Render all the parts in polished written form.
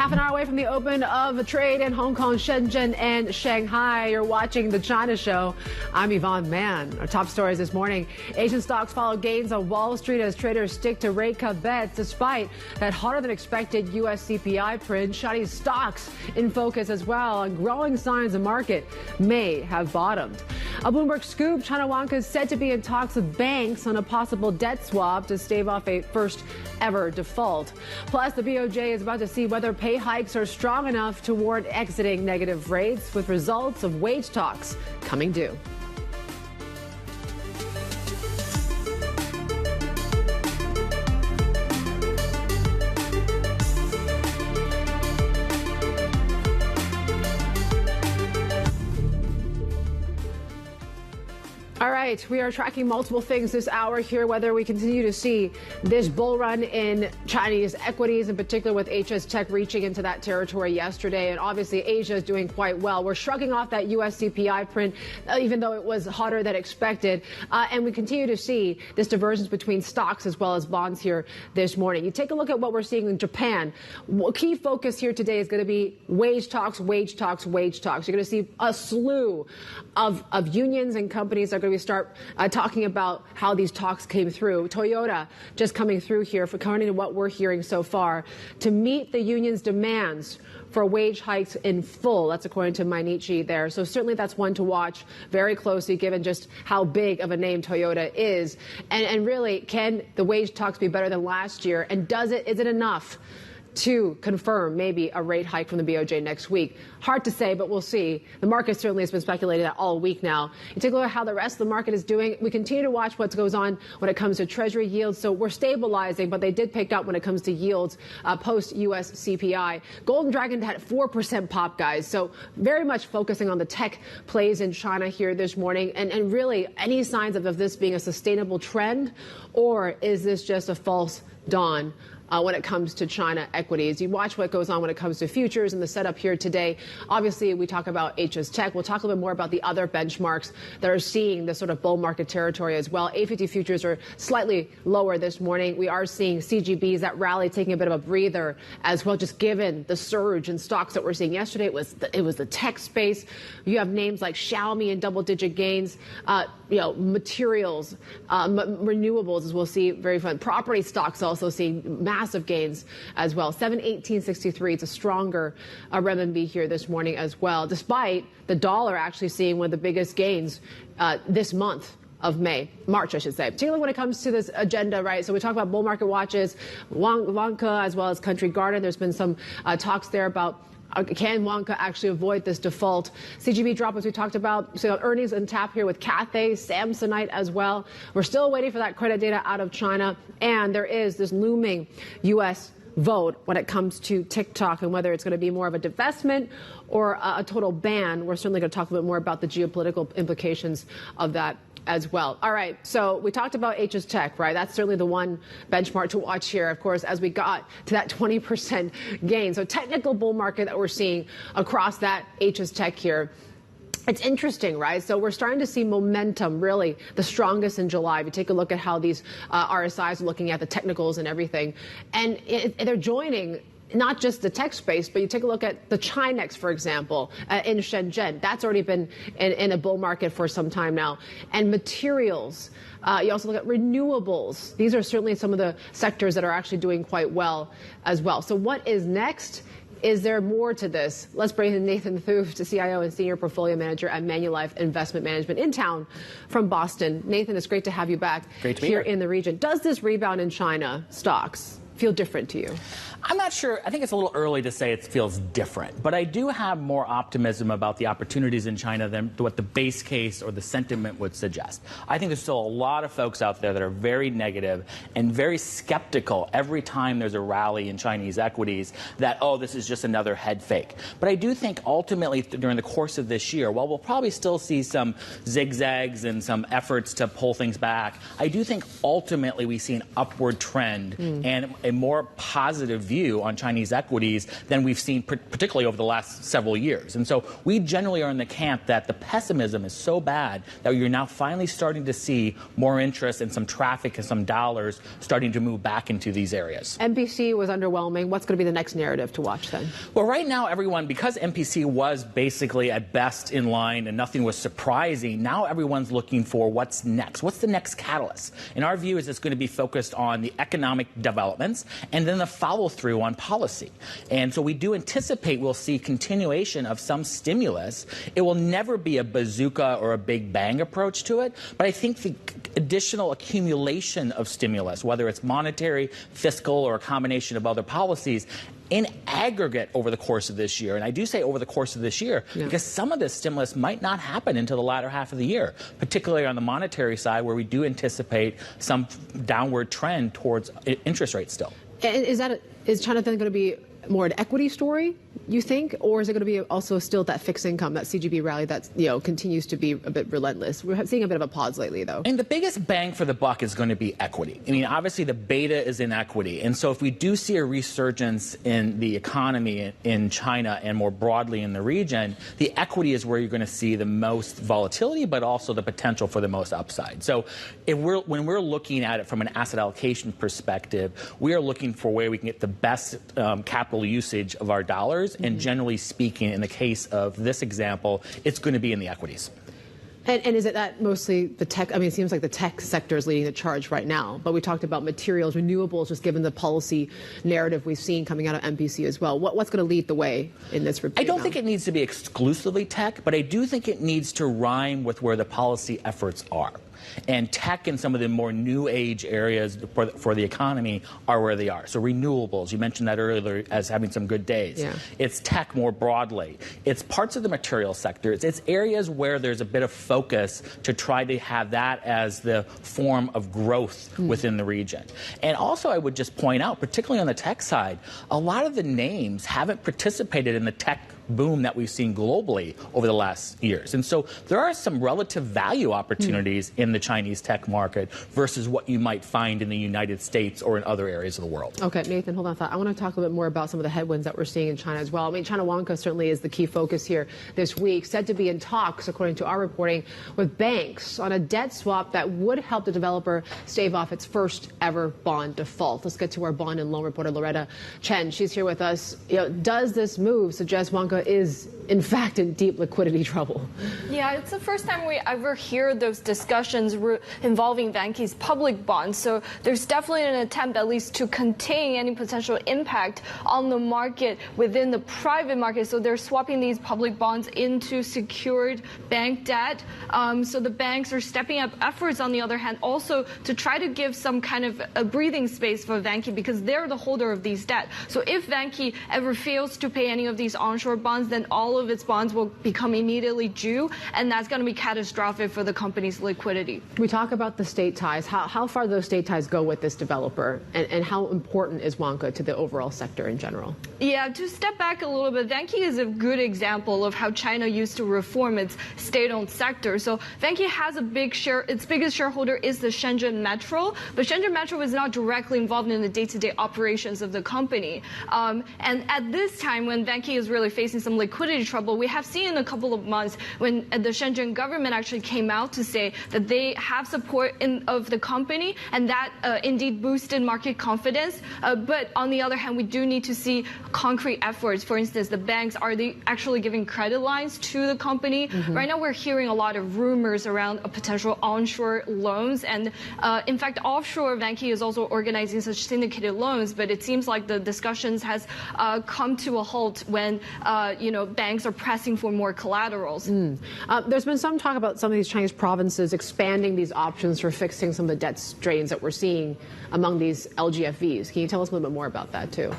Half an hour away from the open of trade in Hong Kong, Shenzhen, and Shanghai. You're watching The China Show. I'm Yvonne. Our top stories this morning. Asian stocks follow gains on Wall Street as traders stick to rate cut bets despite that hotter than expected U.S. CPI print. Chinese stocks in focus as well, and growing signs the market may have bottomed. A Bloomberg scoop, China Vanke is said to be in talks with banks on a possible debt swap to stave off a first ever default. Plus, the BOJ is about to see whether pay hikes are strong enough to warrant exiting negative rates, with results of wage talks coming due. All right, we are tracking multiple things this hour here, whether we continue to see this bull run in Chinese equities, in particular with HS Tech reaching into that territory yesterday. And obviously, Asia is doing quite well. We're shrugging off that U.S. CPI print, even though it was hotter than expected. And we continue to see this divergence between stocks as well as bonds here this morning. You take a look at what we're seeing in Japan. Key focus here today is going to be wage talks, wage talks, wage talks. You're going to see a slew of unions and companies that are going to start talking about how these talks came through. Toyota just coming through here, for according to what we're hearing so far, to meet the union's demands for wage hikes in full. That's according to Mainichi there. So certainly that's one to watch very closely, given just how big of a name Toyota is. And really, can the wage talks be better than last year? And is it enough to confirm maybe a rate hike from the BOJ next week? Hard to say, but we'll see. The market certainly has been speculating that all week now. You take a look at how the rest of the market is doing. We continue to watch what goes on when it comes to Treasury yields. So we're stabilizing, but they did pick up when it comes to yields post-U.S. CPI. Golden Dragon had 4% pop, guys. So very much focusing on the tech plays in China here this morning. And really, any signs of this being a sustainable trend, or is this just a false dawn when it comes to China equities? You watch what goes on when it comes to futures and the setup here today. Obviously, we talk about HS Tech. We'll talk a little bit more about the other benchmarks that are seeing this sort of bull market territory as well. A50 futures are slightly lower this morning. We are seeing CGBs, that rally, taking a bit of a breather as well, just given the surge in stocks that we're seeing yesterday. It was the tech space. You have names like Xiaomi in double-digit gains, materials, renewables, as we'll see, very fun. Property stocks also seeing massive gains as well. 718.63. It's a stronger renminbi here this morning as well, despite the dollar actually seeing one of the biggest gains this month of March, I should say. Particularly when it comes to this agenda, right? So we talk about bull market watches, Vanke as well as Country Garden. There's been some talks there about can Vanke actually avoid this default? CGB drop, as we talked about. So earnings on tap here with Cathay, Samsonite as well. We're still waiting for that credit data out of China. And there is this looming U.S. vote when it comes to TikTok and whether it's going to be more of a divestment or a total ban. We're certainly going to talk a bit more about the geopolitical implications of that as well. All right, so we talked about HS Tech, right? That's certainly the one benchmark to watch here, of course, as we got to that 20% gain. So technical bull market that we're seeing across that HS Tech here. It's interesting, right? So we're starting to see momentum, really the strongest in July. If you take a look at how these RSIs are looking at the technicals and everything, and they're joining not just the tech space, but you take a look at the Chinex, for example, in Shenzhen. That's already been in a bull market for some time now. And materials. You also look at renewables. These are certainly some of the sectors that are actually doing quite well as well. So what is next? Is there more to this? Let's bring in Nathan Thooft, the CIO and Senior Portfolio Manager at Manulife Investment Management in town from Boston. Nathan, it's great to have you back here in the region. Does this rebound in China stocks feel different to you? I'm not sure. I think it's a little early to say it feels different, but I do have more optimism about the opportunities in China than what the base case or the sentiment would suggest. I think there's still a lot of folks out there that are very negative and very skeptical every time there's a rally in Chinese equities that, oh, this is just another head fake. But I do think ultimately during the course of this year, while we'll probably still see some zigzags and some efforts to pull things back, I do think ultimately we see an upward trend. And a more positive view on Chinese equities than we've seen, particularly over the last several years. And so we generally are in the camp that the pessimism is so bad that you're now finally starting to see more interest and some traffic and some dollars starting to move back into these areas. MPC was underwhelming. What's going to be the next narrative to watch then? Well, right now, everyone, because MPC was basically at best in line and nothing was surprising, now everyone's looking for what's next. What's the next catalyst? And our view is it's going to be focused on the economic developments and then the follow-through on policy. And so we do anticipate we'll see continuation of some stimulus. It will never be a bazooka or a big bang approach to it, but I think the additional accumulation of stimulus, whether it's monetary, fiscal, or a combination of other policies, in aggregate over the course of this year, and I do say over the course of this year, because some of this stimulus might not happen until the latter half of the year, particularly on the monetary side where we do anticipate some downward trend towards interest rates still. And is China then going to be more an equity story, you think, or is it going to be also still that fixed income, that CGB rally that continues to be a bit relentless? We're seeing a bit of a pause lately, though. And the biggest bang for the buck is going to be equity. I mean, obviously the beta is in equity, and so if we do see a resurgence in the economy in China and more broadly in the region, the equity is where you're going to see the most volatility, but also the potential for the most upside. So when we're looking at it from an asset allocation perspective, we are looking for where we can get the best capital usage of our dollars, and generally speaking, in the case of this example, it's going to be in the equities. And is it that mostly the tech? I mean, it seems like the tech sector is leading the charge right now, but we talked about materials, renewables, just given the policy narrative we've seen coming out of MPC as well. What's going to lead the way in this review? I don't think it needs to be exclusively tech, but I do think it needs to rhyme with where the policy efforts are. And tech and some of the more new age areas for the economy are where they are. So renewables, you mentioned that earlier as having some good days. Yeah. It's tech more broadly. It's parts of the material sector. It's areas where there's a bit of focus to try to have that as the form of growth within the region. And also I would just point out, particularly on the tech side, a lot of the names haven't participated in the tech boom that we've seen globally over the last years. And so there are some relative value opportunities in the Chinese tech market versus what you might find in the United States or in other areas of the world. Okay, Nathan, hold on a thought. I want to talk a little bit more about some of the headwinds that we're seeing in China as well. I mean, China Vanke certainly is the key focus here this week, said to be in talks, according to our reporting, with banks on a debt swap that would help the developer stave off its first ever bond default. Let's get to our bond and loan reporter, Loretta Chen. She's here with us. Does this move suggest Vanke is, in fact, in deep liquidity trouble? Yeah, it's the first time we ever hear those discussions involving Vanke's public bonds. So there's definitely an attempt, at least, to contain any potential impact on the market within the private market. So they're swapping these public bonds into secured bank debt. So the banks are stepping up efforts, on the other hand, also to try to give some kind of a breathing space for Vanke, because they're the holder of these debt. So if Vanke ever fails to pay any of these onshore bonds, then all of its bonds will become immediately due, and that's going to be catastrophic for the company's liquidity. We talk about the state ties. How far those state ties go with this developer, and how important is Vanke to the overall sector in general? Yeah, to step back a little bit, Vanke is a good example of how China used to reform its state-owned sector. So Vanke has a big share. Its biggest shareholder is the Shenzhen Metro, but Shenzhen Metro is not directly involved in the day-to-day operations of the company. And at this time, when Vanke is really facing some liquidity trouble, we have seen in a couple of months when the Shenzhen government actually came out to say that they have support of the company, and that indeed boosted market confidence. But on the other hand, we do need to see concrete efforts. For instance, the banks, are they actually giving credit lines to the company? Right now, we're hearing a lot of rumors around a potential onshore loans, and in fact, offshore, Vanke is also organizing such syndicated loans. But it seems like the discussions has come to a halt when banks are pressing for more collaterals. There's been some talk about some of these Chinese provinces expanding these options for fixing some of the debt strains that we're seeing among these LGFVs. Can you tell us a little bit more about that, too?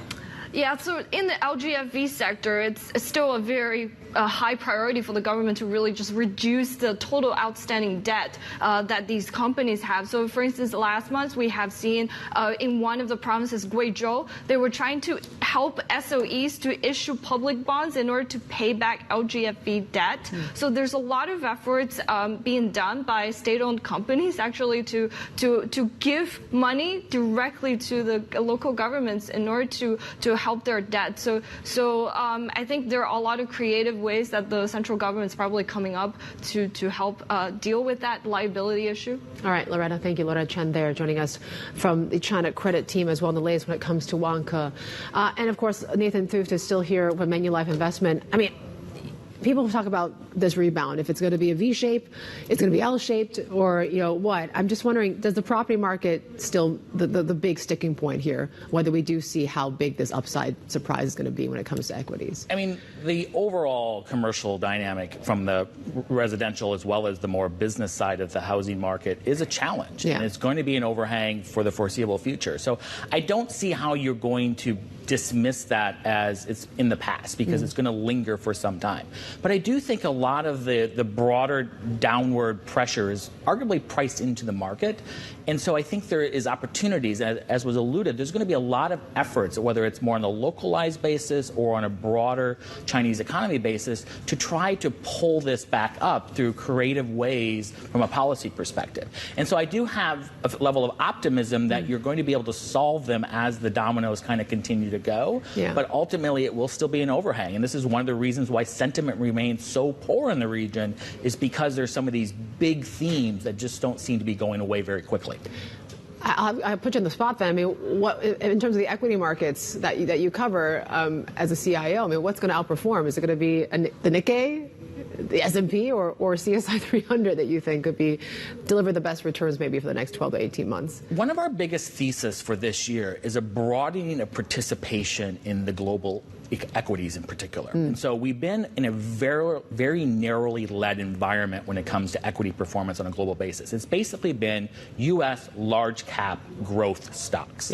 Yeah, so in the LGFV sector, it's still a very high priority for the government to really just reduce the total outstanding debt that these companies have. So, for instance, last month we have seen in one of the provinces, Guizhou, they were trying to help SOEs to issue public bonds in order to pay back LGFV debt. So there's a lot of efforts being done by state-owned companies actually to give money directly to the local governments in order to help their debt. So I think there are a lot of creative ways that the central government is probably coming up to help deal with that liability issue. All right, Loretta, thank you. Loretta Chen there joining us from the China credit team as well in the latest when it comes to Vanke. And of course, Nathan Thooft is still here with Manulife Investment. I mean, people talk about this rebound. If it's going to be a V shape, it's going to be L shaped, or what? I'm just wondering, does the property market still the big sticking point here? Whether we do see how big this upside surprise is going to be when it comes to equities. I mean, the overall commercial dynamic from the residential as well as the more business side of the housing market is a challenge, and it's going to be an overhang for the foreseeable future. So I don't see how you're going to dismiss that as it's in the past, because it's going to linger for some time. But I do think a lot of the broader downward pressure is arguably priced into the market. And so I think there is opportunities, as was alluded, there's going to be a lot of efforts, whether it's more on a localized basis or on a broader Chinese economy basis, to try to pull this back up through creative ways from a policy perspective. And so I do have a level of optimism that you're going to be able to solve them as the dominoes kind of continue to go. But ultimately, it will still be an overhang. And this is one of the reasons why sentiment remains so poor in the region, is because there's some of these big themes that just don't seem to be going away very quickly. I'll put you on the spot then. I mean, what in terms of the equity markets that you cover as a CIO? I mean, what's going to outperform? Is it going to be the Nikkei, the S&P, or CSI 300 that you think could deliver the best returns maybe for the next 12 to 18 months? One of our biggest theses for this year is a broadening of participation in the global equities in particular. And so we've been in a very, very narrowly led environment when it comes to equity performance on a global basis. It's basically been U.S. large cap growth stocks.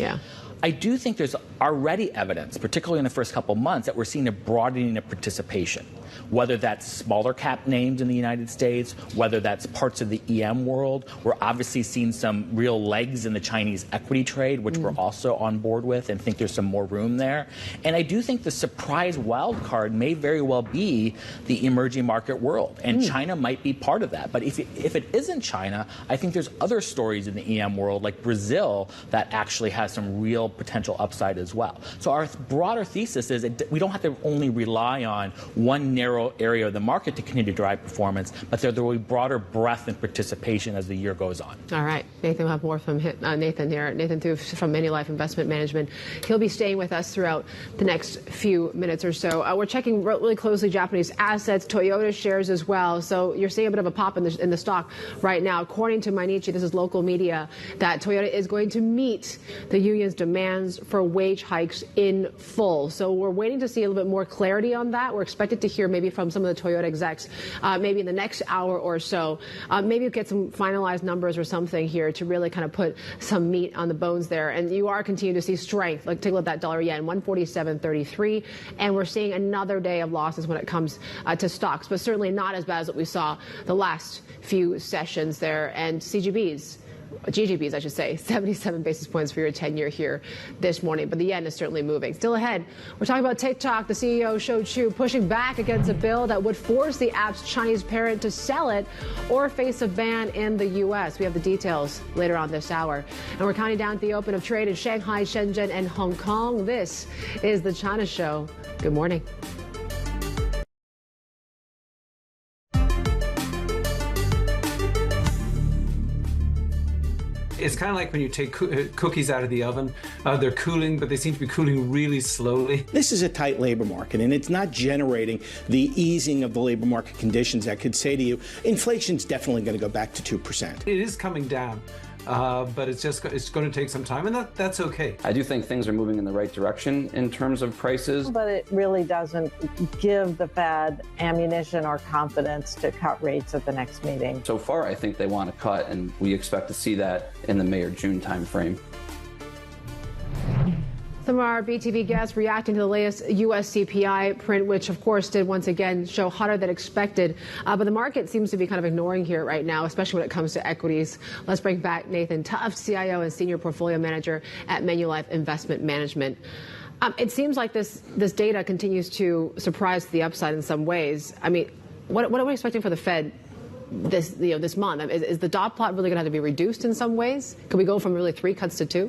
I do think there's already evidence, particularly in the first couple months, that we're seeing a broadening of participation, whether that's smaller cap names in the United States, whether that's parts of the EM world. We're obviously seeing some real legs in the Chinese equity trade, which we're also on board with and think there's some more room there. And I do think the surprise wild card may very well be the emerging market world, and China might be part of that. But if it isn't China, I think there's other stories in the EM world, like Brazil, that actually has some real potential upside as well. So our broader thesis is that we don't have to only rely on one narrow area of the market to continue to drive performance, but there will be broader breadth and participation as the year goes on. All right. Nathan, we'll have more from Nathan here. Nathan Thooft from Manulife Investment Management. He'll be staying with us throughout the next few minutes or so. We're checking really closely Japanese assets, Toyota shares as well. So you're seeing a bit of a pop in the stock right now. According to Mainichi, this is local media, that Toyota is going to meet the union's demands for wage hikes in full. So we're waiting to see a little bit more clarity on that. We're expected to hear maybe from some of the Toyota execs maybe in the next hour or so. Maybe get some finalized numbers or something here to really kind of put some meat on the bones there. And you are continuing to see strength. Like, take a look at that dollar yen, 147.33. And we're seeing another day of losses when it comes to stocks, but certainly not as bad as what we saw the last few sessions there. And GGBs, I should say, 77 basis points for your 10-year here this morning. But the yen is certainly moving. Still ahead, we're talking about TikTok. The CEO, Shou Chew, pushing back against a bill that would force the app's Chinese parent to sell it or face a ban in the U.S. We have the details later on this hour. And we're counting down to the open of trade in Shanghai, Shenzhen, and Hong Kong. This is The China Show. Good morning. It's kind of like when you take cookies out of the oven. They're cooling, but they seem to be cooling really slowly. This is a tight labor market, and it's not generating the easing of the labor market conditions that could say to you, inflation's definitely going to go back to 2%. It is coming down. But it's going to take some time, and that's okay. I do think things are moving in the right direction in terms of prices. But it really doesn't give the Fed ammunition or confidence to cut rates at the next meeting. So far, I think they want to cut, and we expect to see that in the May or June timeframe. Some of our BTV guests reacting to the latest U.S. CPI print, which, of course, did once again show hotter than expected. But the market seems to be kind of ignoring here right now, especially when it comes to equities. Let's bring back Nathan Thooft, CIO and Senior Portfolio Manager at Manulife Investment Management. It seems like this data continues to surprise to the upside in some ways. I mean, what are we expecting for the Fed this month? Is the dot plot really going to have to be reduced in some ways? Could we go from really 3 cuts to 2?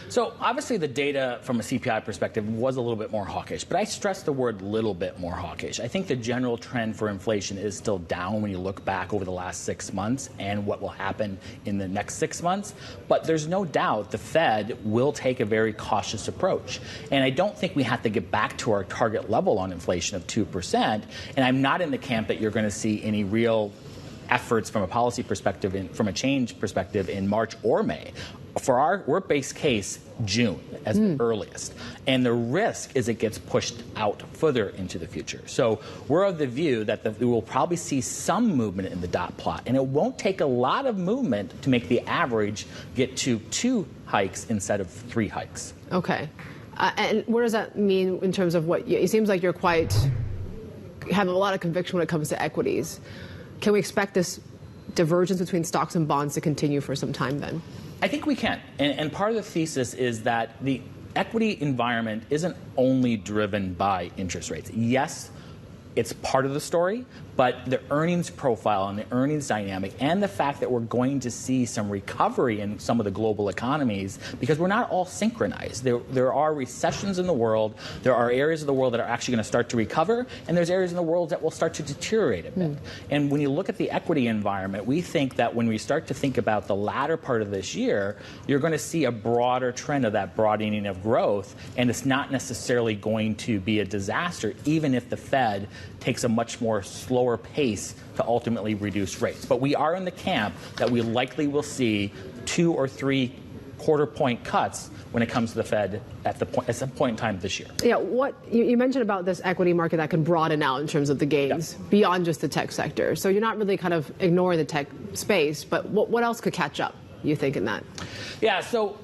So obviously the data from a CPI perspective was a little bit more hawkish, but I stress the word little bit more hawkish. I think the general trend for inflation is still down when you look back over the last 6 months and what will happen in the next 6 months. But there's no doubt the Fed will take a very cautious approach. And I don't think we have to get back to our target level on inflation of 2%. And I'm not in the camp that you're going to see any real efforts from a policy perspective, from a change perspective in March or May. For we're base case June as the earliest. And the risk is it gets pushed out further into the future. So we're of the view that we will probably see some movement in the dot plot. And it won't take a lot of movement to make the average get to 2 hikes instead of 3 hikes. Okay. And what does that mean in terms of it seems like you're have a lot of conviction when it comes to equities. Can we expect this divergence between stocks and bonds to continue for some time then? I think we can. And part of the thesis is that the equity environment isn't only driven by interest rates. Yes, it's part of the story, but the earnings profile and the earnings dynamic and the fact that we're going to see some recovery in some of the global economies because we're not all synchronized. There are recessions in the world. There are areas of the world that are actually going to start to recover, and there's areas in the world that will start to deteriorate a bit. And when you look at the equity environment, we think that when we start to think about the latter part of this year, you're going to see a broader trend of that broadening of growth, and it's not necessarily going to be a disaster, even if the Fed takes a much more slower pace to ultimately reduce rates. But we are in the camp that we likely will see 2 or 3 quarter-point cuts when it comes to the Fed at some point in time this year. Yeah, what you mentioned about this equity market that can broaden out in terms of the gains beyond just the tech sector. So you're not really kind of ignoring the tech space, but what else could catch up, you think, in that? Yeah, so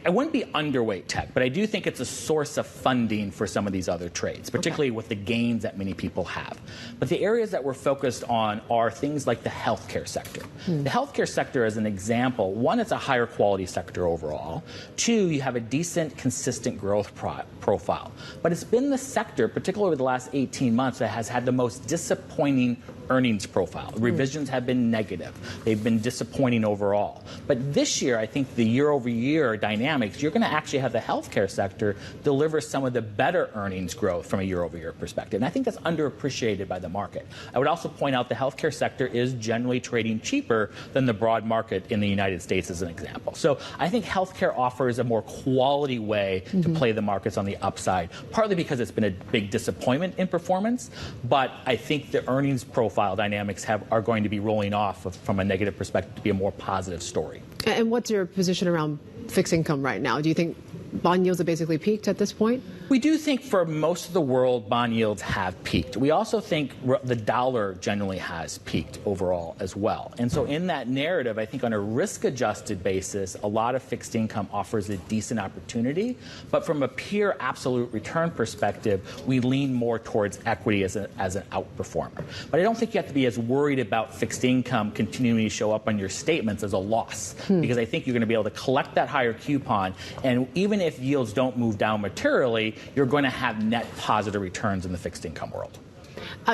I wouldn't be underweight tech, but I do think it's a source of funding for some of these other trades, particularly with the gains that many people have. But the areas that we're focused on are things like the healthcare sector. The healthcare sector, as an example, one, it's a higher quality sector overall. 2, you have a decent, consistent growth profile. But it's been the sector, particularly over the last 18 months, that has had the most disappointing earnings profile. Revisions have been negative. They've been disappointing overall. But this year, I think the year-over-year dynamics, you're going to actually have the healthcare sector deliver some of the better earnings growth from a year-over-year perspective. And I think that's underappreciated by the market. I would also point out the healthcare sector is generally trading cheaper than the broad market in the United States, as an example. So I think healthcare offers a more quality way to play the markets on the upside, partly because it's been a big disappointment in performance, but I think the earnings profile dynamics are going to be rolling off from a negative perspective to be a more positive story. And what's your position around fixed income right now? Do you think bond yields have basically peaked at this point? We do think for most of the world, bond yields have peaked. We also think the dollar generally has peaked overall as well. And so in that narrative, I think on a risk-adjusted basis, a lot of fixed income offers a decent opportunity. But from a pure absolute return perspective, we lean more towards equity as an outperformer. But I don't think you have to be as worried about fixed income continuing to show up on your statements as a loss, because I think you're going to be able to collect that higher coupon. And even if yields don't move down materially, you're going to have net positive returns in the fixed income world.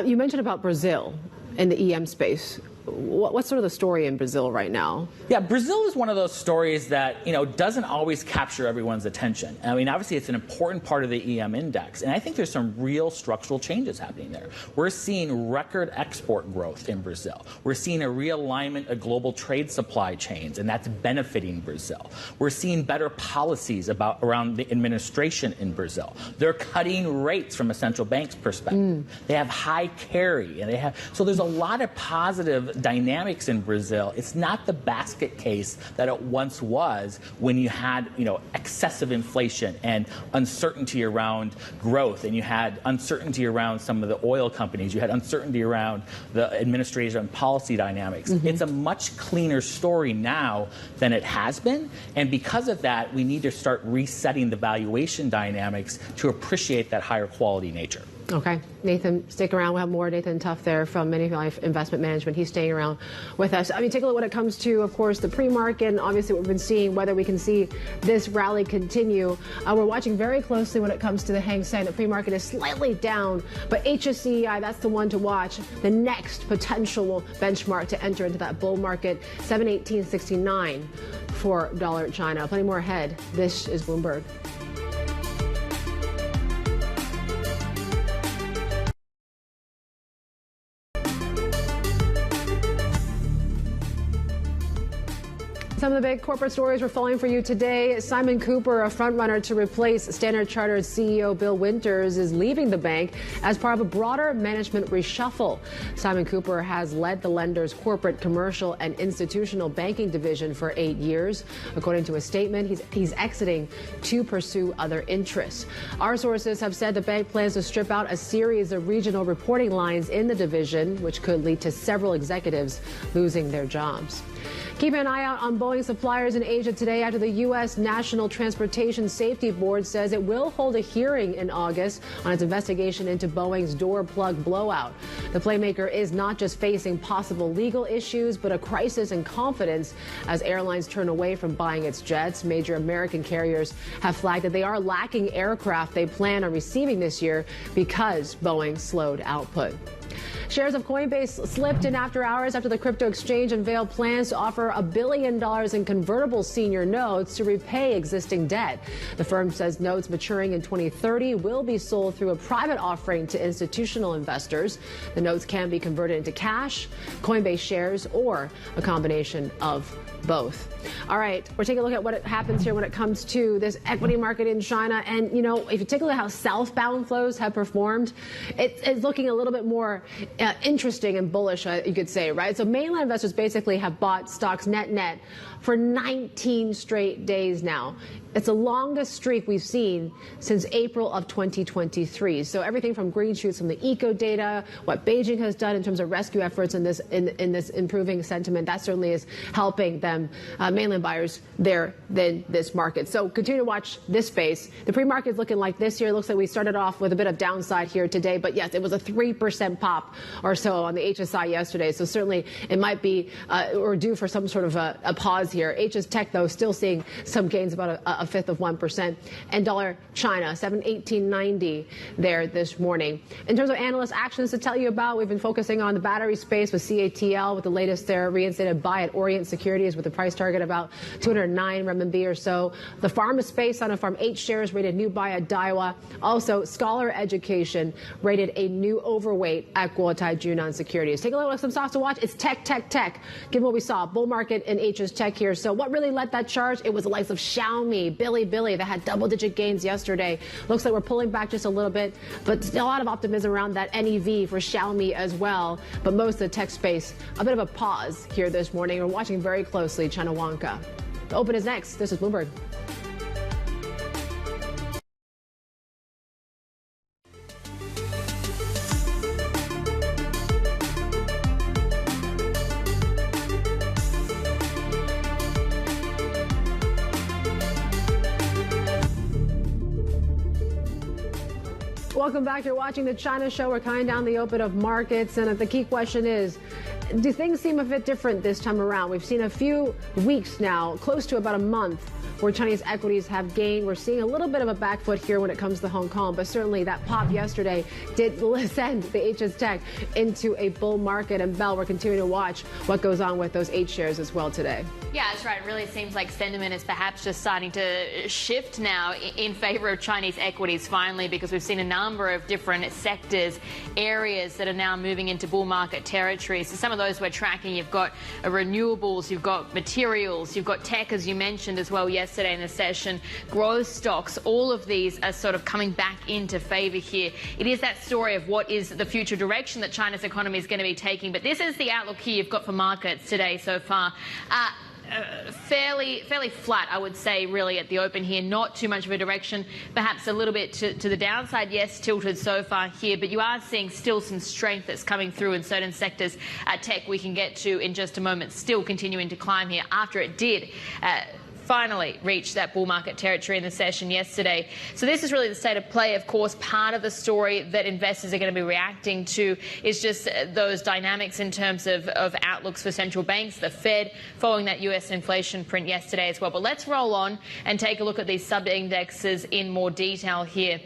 You mentioned about Brazil in the EM space. What's sort of the story in Brazil right now? Yeah, Brazil is one of those stories that, doesn't always capture everyone's attention. I mean, obviously, it's an important part of the EM index, and I think there's some real structural changes happening there. We're seeing record export growth in Brazil. We're seeing a realignment of global trade supply chains, and that's benefiting Brazil. We're seeing better policies around the administration in Brazil. They're cutting rates from a central bank's perspective. They have high carry, and so there's a lot of positive dynamics in Brazil, it's not the basket case that it once was when you had, excessive inflation and uncertainty around growth, and you had uncertainty around some of the oil companies, you had uncertainty around the administration and policy dynamics. It's a much cleaner story now than it has been, and because of that, we need to start resetting the valuation dynamics to appreciate that higher quality nature. Okay. Nathan, stick around. We'll have more Nathan Tuft there from Manulife Investment Management. He's staying around with us. I mean, take a look when it comes to, of course, the pre-market and obviously what we've been seeing, whether we can see this rally continue. We're watching very closely when it comes to the Hang Seng. The pre-market is slightly down, but HSCEI, that's the one to watch. The next potential benchmark to enter into that bull market, 718.69 for dollar China. Plenty more ahead. This is Bloomberg. Some of the big corporate stories we're following for you today. Simon Cooper, a frontrunner to replace Standard Chartered CEO Bill Winters, is leaving the bank as part of a broader management reshuffle. Simon Cooper has led the lender's corporate, commercial, and institutional banking division for 8 years. According to a statement, he's exiting to pursue other interests. Our sources have said the bank plans to strip out a series of regional reporting lines in the division, which could lead to several executives losing their jobs. Keep an eye out on Boeing suppliers in Asia today after the U.S. National Transportation Safety Board says it will hold a hearing in August on its investigation into Boeing's door plug blowout. The playmaker is not just facing possible legal issues, but a crisis in confidence as airlines turn away from buying its jets. Major American carriers have flagged that they are lacking aircraft they plan on receiving this year because Boeing slowed output. Shares of Coinbase slipped in after hours after the crypto exchange unveiled plans to offer $1 billion in convertible senior notes to repay existing debt. The firm says notes maturing in 2030 will be sold through a private offering to institutional investors. The notes can be converted into cash, Coinbase shares, or a combination of both. All right, we're taking a look at what happens here when it comes to this equity market in China. And, if you take a look at how southbound flows have performed, it's looking a little bit more interesting and bullish, you could say, right? So mainland investors basically have bought stocks net for 19 straight days now. It's the longest streak we've seen since April of 2023. So everything from green shoots from the eco data, what Beijing has done in terms of rescue efforts in this improving sentiment, that certainly is helping them, mainland buyers there than this market. So continue to watch this space. The pre-market is looking like this here. It looks like we started off with a bit of downside here today, but yes, it was a 3% pop or so on the HSI yesterday. So certainly it might be or due for some sort of a pause here. HS Tech, though, still seeing some gains, about a fifth of 1%. And dollar China, 718.90 there this morning. In terms of analyst actions to tell you about, we've been focusing on the battery space with CATL with the latest there, reinstated buy at Orient Securities with a price target about 209 renminbi or so. The pharma space, on a farm 8 shares rated new buy at Daiwa. Also, Scholar Education rated a new overweight at Guotai Junan Securities. Take a look at some stocks to watch. It's tech. Given what we saw, bull market in HS Tech here. So what really led that charge? It was the likes of Xiaomi, Bilibili that had double-digit gains yesterday. Looks like we're pulling back just a little bit, but still a lot of optimism around that NEV for Xiaomi as well. But most of the tech space, a bit of a pause here this morning. We're watching very closely China Wanka. The Open is next. This is Bloomberg. Welcome back. You're watching the China Show. We're counting down the open of markets. And the key question is, do things seem a bit different this time around? We've seen a few weeks now, close to about a month, where Chinese equities have gained. We're seeing a little bit of a back foot here when it comes to Hong Kong, but certainly that pop yesterday did send the HS Tech into a bull market. And Bell, we're continuing to watch what goes on with those 8 shares as well today. Yeah, that's right. It really seems like sentiment is perhaps just starting to shift now in favor of Chinese equities finally, because we've seen a number of different sectors, areas that are now moving into bull market territory. So some of those we're tracking. You've got renewables, you've got materials, you've got tech, as you mentioned as well yesterday. yesterday in the session. Growth stocks, all of these are sort of coming back into favor here. It is that story of what is the future direction that China's economy is going to be taking. But this is the outlook here you've got for markets today so far. Fairly flat, I would say, really, at the open here. Not too much of a direction, perhaps a little bit to the downside. Yes, tilted so far here, but you are seeing still some strength that's coming through in certain sectors. Tech, we can get to in just a moment, still continuing to climb here after it did finally reached that bull market territory in the session yesterday. So this is really the state of play. Of course, part of the story that investors are going to be reacting to is just those dynamics in terms of outlooks for central banks, the Fed, following that US inflation print yesterday as well. But let's roll on and take a look at these sub-indexes in more detail here.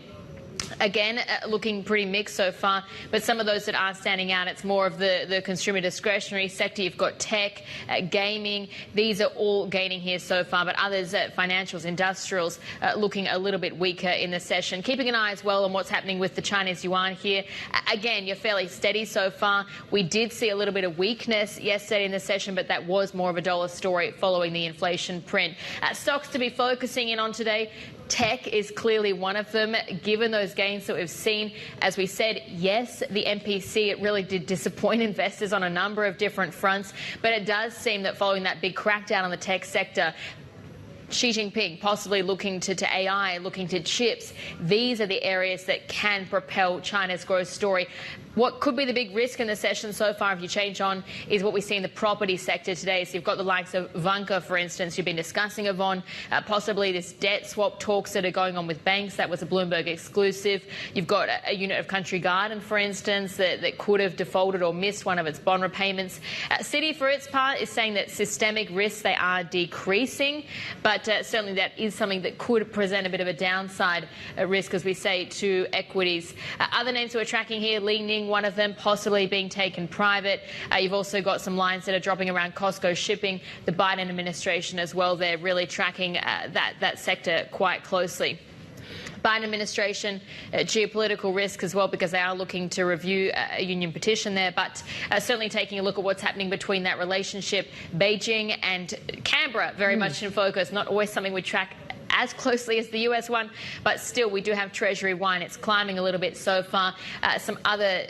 Again, looking pretty mixed so far, but some of those that are standing out, it's more of the consumer discretionary sector. You've got tech, gaming. These are all gaining here so far, but others, financials, industrials, looking a little bit weaker in the session. Keeping an eye as well on what's happening with the Chinese yuan here. Again, you're fairly steady so far. We did see a little bit of weakness yesterday in the session, but that was more of a dollar story following the inflation print. Stocks to be focusing in on today. Tech is clearly one of them, given those gains that we've seen. As we said, yes, the MPC, it really did disappoint investors on a number of different fronts, but it does seem that following that big crackdown on the tech sector, Xi Jinping possibly looking to AI, looking to chips, these are the areas that can propel China's growth story. What could be the big risk in the session so far, if you change on, is what we see in the property sector today. So you've got the likes of Vanke, for instance, you've been discussing, Yvonne, possibly this debt swap talks that are going on with banks. That was a Bloomberg exclusive. You've got a unit of Country Garden, for instance, that could have defaulted or missed one of its bond repayments. Citi, for its part, is saying that systemic risks, they are decreasing, but certainly that is something that could present a bit of a downside risk, as we say, to equities. Other names that we're tracking here, leaning, one of them possibly being taken private. You've also got some lines that are dropping around Costco shipping, the Biden administration as well. They're really tracking that sector quite closely. Biden administration, geopolitical risk as well, because they are looking to review a union petition there, but certainly taking a look at what's happening between that relationship. Beijing and Canberra very much in focus, not always something we track as closely as the US one, but still we do have Treasury wine. It's climbing a little bit so far. Some other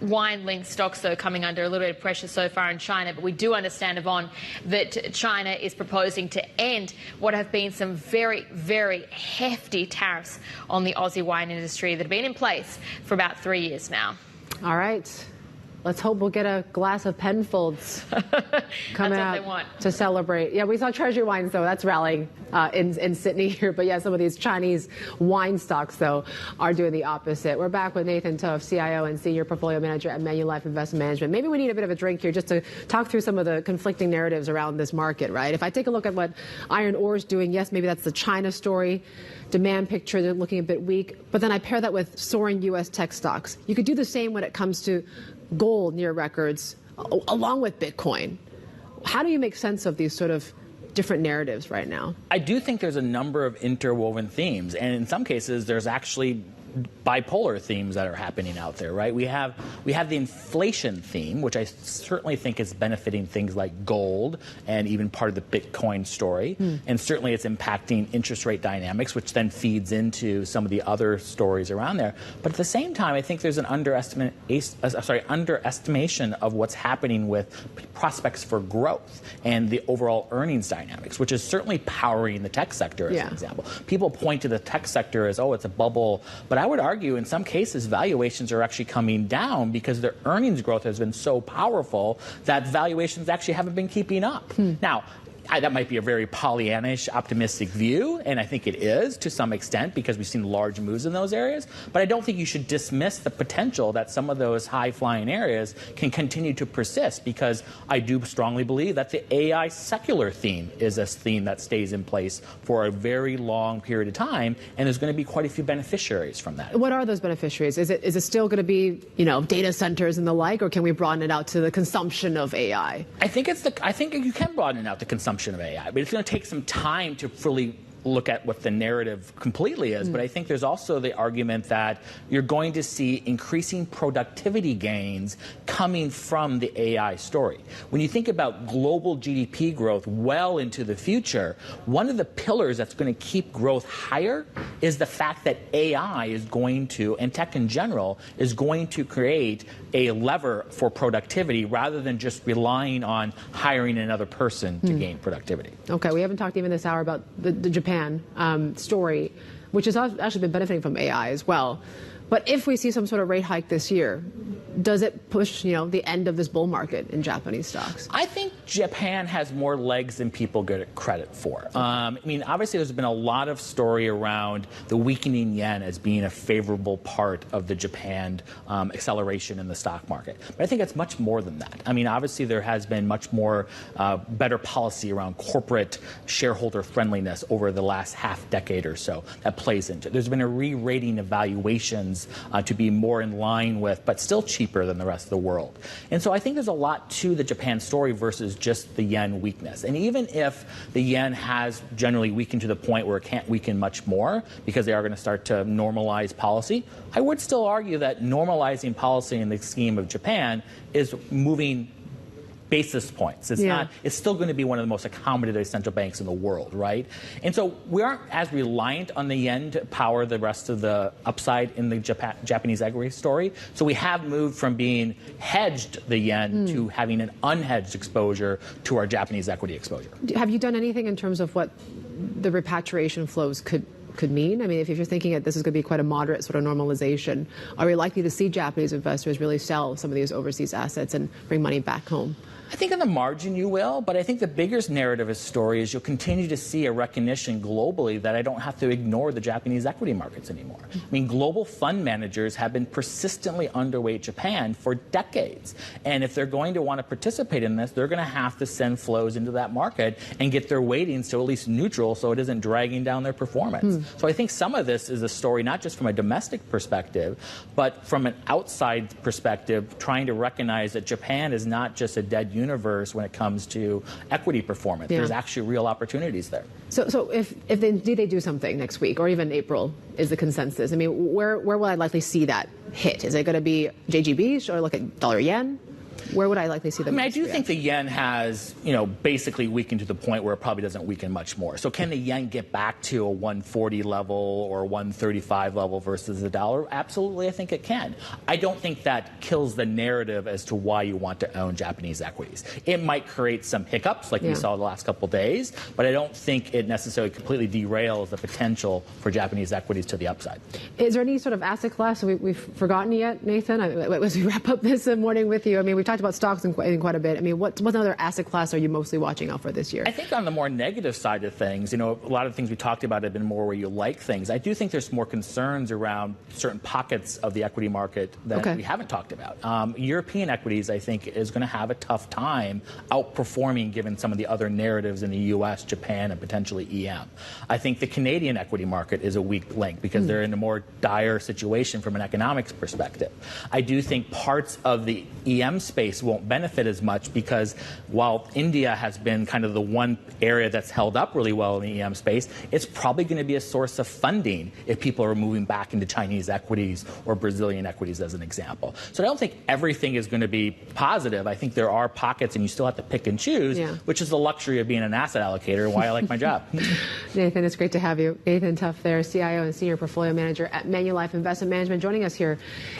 wine-linked stocks, though, coming under a little bit of pressure so far in China. But we do understand, Yvonne, that China is proposing to end what have been some very, very hefty tariffs on the Aussie wine industry that have been in place for about 3 years now. All right. Let's hope we'll get a glass of Penfolds coming out to celebrate. Yeah, we saw Treasury wines, though. That's rallying in Sydney here. But yeah, some of these Chinese wine stocks, though, are doing the opposite. We're back with Nathan Thooft, CIO and Senior Portfolio Manager at Manulife Investment Management. Maybe we need a bit of a drink here just to talk through some of the conflicting narratives around this market, right? If I take a look at what iron ore is doing, yes, maybe that's the China story. Demand picture, they're looking a bit weak. But then I pair that with soaring U.S. tech stocks. You could do the same when it comes to gold near records, along with Bitcoin. How do you make sense of these sort of different narratives right now? I do think there's a number of interwoven themes, and in some cases there's actually bipolar themes that are happening out there, right? We have the inflation theme, which I certainly think is benefiting things like gold and even part of the Bitcoin story. And certainly it's impacting interest rate dynamics, which then feeds into some of the other stories around there. But at the same time, I think there's an underestimation of what's happening with prospects for growth and the overall earnings dynamics, which is certainly powering the tech sector as an example. People point to the tech sector as, oh, it's a bubble, but I would argue in some cases valuations are actually coming down because their earnings growth has been so powerful that valuations actually haven't been keeping up. Now, that might be a very Pollyannish, optimistic view, and I think it is to some extent because we've seen large moves in those areas. But I don't think you should dismiss the potential that some of those high-flying areas can continue to persist, because I do strongly believe that the AI secular theme is a theme that stays in place for a very long period of time, and there's going to be quite a few beneficiaries from that. What are those beneficiaries? Is it still going to be, data centers and the like, or can we broaden it out to the consumption of AI? I think you can broaden it out to consumption of AI, but it's going to take some time to fully look at what the narrative completely is, but I think there's also the argument that you're going to see increasing productivity gains coming from the AI story. When you think about global GDP growth well into the future, one of the pillars that's going to keep growth higher is the fact that AI is going to, and tech in general, is going to create a lever for productivity rather than just relying on hiring another person to gain productivity. Okay, we haven't talked even this hour about the Japan story, which has actually been benefiting from AI as well. But if we see some sort of rate hike this year, does it push, the end of this bull market in Japanese stocks? I think Japan has more legs than people get credit for. Obviously, there's been a lot of story around the weakening yen as being a favorable part of the Japan acceleration in the stock market. But I think it's much more than that. Obviously, there has been much more better policy around corporate shareholder friendliness over the last half decade or so that plays into it. There's been a re-rating of valuations to be more in line with, but still cheaper than the rest of the world. And so I think there's a lot to the Japan story versus just the yen weakness. And even if the yen has generally weakened to the point where it can't weaken much more because they are going to start to normalize policy, I would still argue that normalizing policy in the scheme of Japan is moving basis points. It's still going to be one of the most accommodative central banks in the world, right? And so we aren't as reliant on the yen to power the rest of the upside in the Japanese equity story. So we have moved from being hedged the yen to having an unhedged exposure to our Japanese equity exposure. Have you done anything in terms of what the repatriation flows could mean? If you're thinking that this is going to be quite a moderate sort of normalization, are we likely to see Japanese investors really sell some of these overseas assets and bring money back home? I think on the margin you will, but I think the biggest narrative of story is you'll continue to see a recognition globally that I don't have to ignore the Japanese equity markets anymore. Global fund managers have been persistently underweight Japan for decades. And if they're going to want to participate in this, they're going to have to send flows into that market and get their weightings to at least neutral so it isn't dragging down their performance. So I think some of this is a story not just from a domestic perspective, but from an outside perspective, trying to recognize that Japan is not just a dead universe when it comes to equity performance. There's actually real opportunities there. So if they do something next week or even April is the consensus, where will I likely see that hit? Is it going to be JGB? Or look at dollar yen? Where would I likely see them? I do think the yen has, basically weakened to the point where it probably doesn't weaken much more. So can the yen get back to a 140 level or 135 level versus the dollar? Absolutely, I think it can. I don't think that kills the narrative as to why you want to own Japanese equities. It might create some hiccups like we saw the last couple of days, but I don't think it necessarily completely derails the potential for Japanese equities to the upside. Is there any sort of asset class we've forgotten yet, Nathan? As we wrap up this morning with you, we talked about stocks in quite a bit. What other asset class are you mostly watching out for this year? I think on the more negative side of things, a lot of the things we talked about have been more where you like things. I do think there's more concerns around certain pockets of the equity market that we haven't talked about. European equities, I think, is going to have a tough time outperforming given some of the other narratives in the U.S., Japan, and potentially EM. I think the Canadian equity market is a weak link because they're in a more dire situation from an economics perspective. I do think parts of the EM space won't benefit as much because while India has been kind of the one area that's held up really well in the EM space, it's probably going to be a source of funding if people are moving back into Chinese equities or Brazilian equities as an example. So I don't think everything is going to be positive. I think there are pockets and you still have to pick and choose, which is the luxury of being an asset allocator and why I like my job. Nathan, it's great to have you. Nathan Tuff there, CIO and Senior Portfolio Manager at Manulife Investment Management, joining us here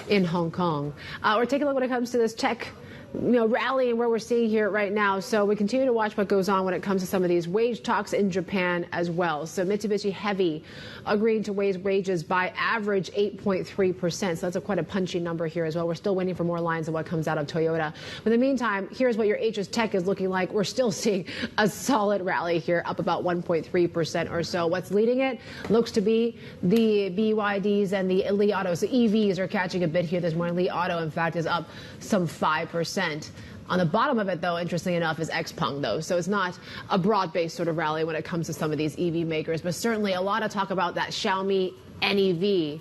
in Hong Kong. We're taking a look when it comes to this tech rally and where we're seeing here right now. So we continue to watch what goes on when it comes to some of these wage talks in Japan as well. So Mitsubishi Heavy agreeing to raise wages by average 8.3%. So that's quite a punchy number here as well. We're still waiting for more lines of what comes out of Toyota. But in the meantime, here's what your HS Tech is looking like. We're still seeing a solid rally here, up about 1.3% or so. What's leading it looks to be the BYDs and the Li Auto. So EVs are catching a bit here this morning. Li Auto, in fact, is up some 5%. On the bottom of it, though, interestingly enough, is XPeng, though. So it's not a broad-based sort of rally when it comes to some of these EV makers. But certainly a lot of talk about that Xiaomi NEV.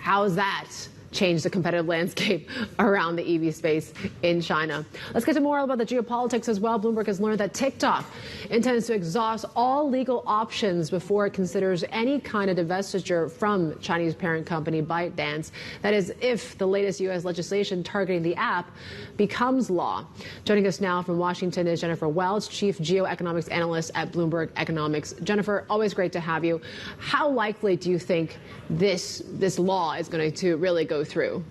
How's that change the competitive landscape around the EV space in China. Let's get to more about the geopolitics as well. Bloomberg has learned that TikTok intends to exhaust all legal options before it considers any kind of divestiture from Chinese parent company ByteDance. That is, if the latest U.S. legislation targeting the app becomes law. Joining us now from Washington is Jennifer Welch, Chief Geoeconomics Analyst at Bloomberg Economics. Jennifer, always great to have you. How likely do you think this law is going to really go through?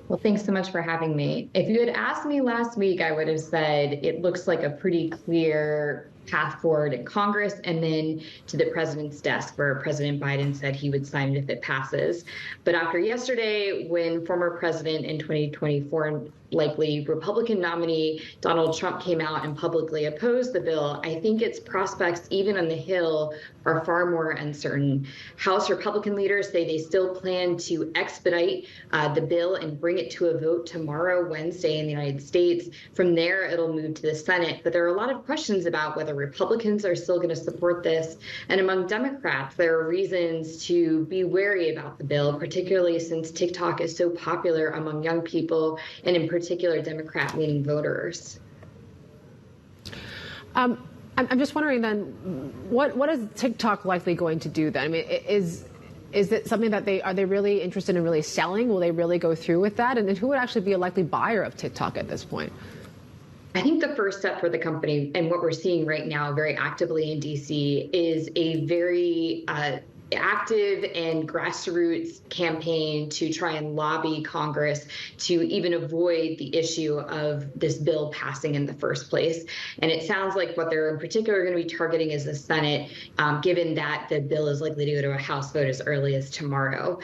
Well, thanks so much for having me. If you had asked me last week, I would have said it looks like a pretty clear path forward in Congress and then to the president's desk, where President Biden said he would sign it if it passes. But after yesterday, when former president in 2024 likely Republican nominee Donald Trump came out and publicly opposed the bill, I think its prospects, even on the Hill, are far more uncertain. House Republican leaders say they still plan to expedite the bill and bring it to a vote tomorrow, Wednesday, in the United States. From there, it'll move to the Senate. But there are a lot of questions about whether Republicans are still going to support this. And among Democrats, there are reasons to be wary about the bill, particularly since TikTok is so popular among young people and in particular Democrat-leaning voters. I'm just wondering then, what is TikTok likely going to do then? I mean, is it something that are they really interested in really selling? Will they really go through with that? And then who would actually be a likely buyer of TikTok at this point? I think the first step for the company, and what we're seeing right now very actively in DC, is a very active and grassroots campaign to try and lobby Congress to even avoid the issue of this bill passing in the first place. And it sounds like what they're in particular going to be targeting is the Senate, given that the bill is likely to go to a House vote as early as tomorrow.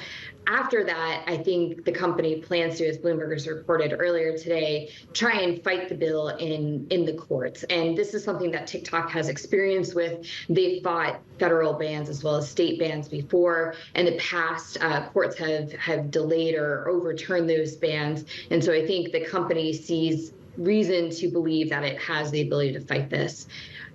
After that, I think the company plans to, as Bloomberg has reported earlier today, try and fight the bill in the courts. And this is something that TikTok has experience with. They've fought federal bans as well as state bans before. In the past, courts have delayed or overturned those bans. And so I think the company sees reason to believe that it has the ability to fight this.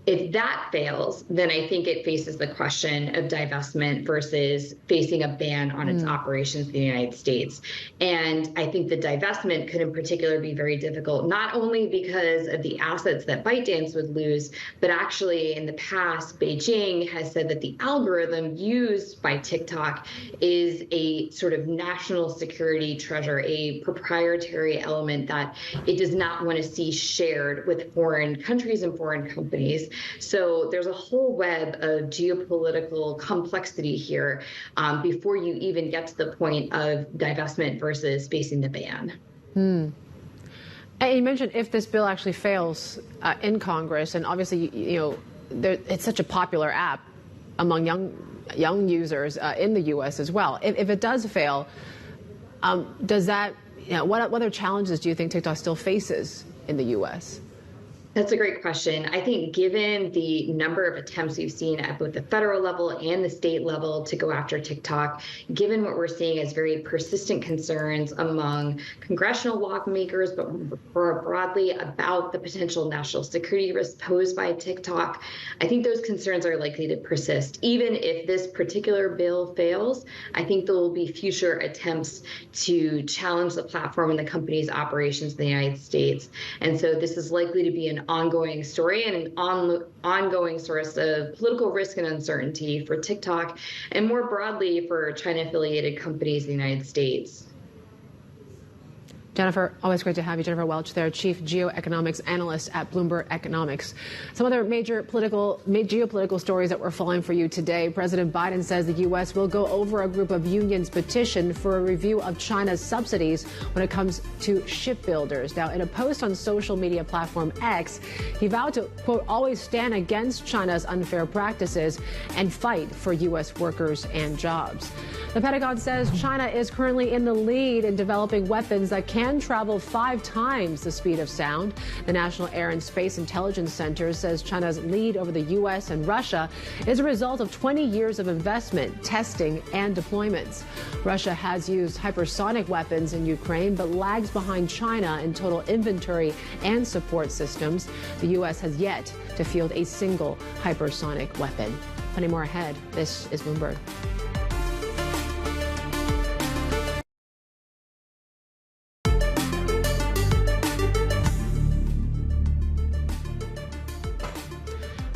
If that fails, then I think it faces the question of divestment versus facing a ban on its operations in the United States. And I think the divestment could in particular be very difficult, not only because of the assets that ByteDance would lose, but actually in the past, Beijing has said that the algorithm used by TikTok is a sort of national security treasure, a proprietary element that it does not want to see shared with foreign countries and foreign companies. So there's a whole web of geopolitical complexity here before you even get to the point of divestment versus facing the ban. And you mentioned if this bill actually fails in Congress, and obviously, it's such a popular app among young users in the U.S. as well. If it does fail, does that, what other challenges do you think TikTok still faces in the U.S.? That's a great question. I think given the number of attempts we've seen at both the federal level and the state level to go after TikTok, given what we're seeing as very persistent concerns among congressional lawmakers, but more broadly about the potential national security risk posed by TikTok, I think those concerns are likely to persist. Even if this particular bill fails, I think there will be future attempts to challenge the platform and the company's operations in the United States. And so this is likely to be an ongoing story and an ongoing source of political risk and uncertainty for TikTok and more broadly for China-affiliated companies in the United States. Jennifer, always great to have you. Jennifer Welch there, Chief Geoeconomics Analyst at Bloomberg Economics. Some other major geopolitical stories that we're following for you today. President Biden says the U.S. will go over a group of unions' petition for a review of China's subsidies when it comes to shipbuilders. Now, in a post on social media platform X, he vowed to, quote, always stand against China's unfair practices and fight for U.S. workers and jobs. The Pentagon says China is currently in the lead in developing weapons that can travel 5 times the speed of sound. The National Air and Space Intelligence Center says China's lead over the U.S. and Russia is a result of 20 years of investment, testing, and deployments. Russia has used hypersonic weapons in Ukraine, but lags behind China in total inventory and support systems. The U.S. has yet to field a single hypersonic weapon. Plenty more ahead. This is Bloomberg.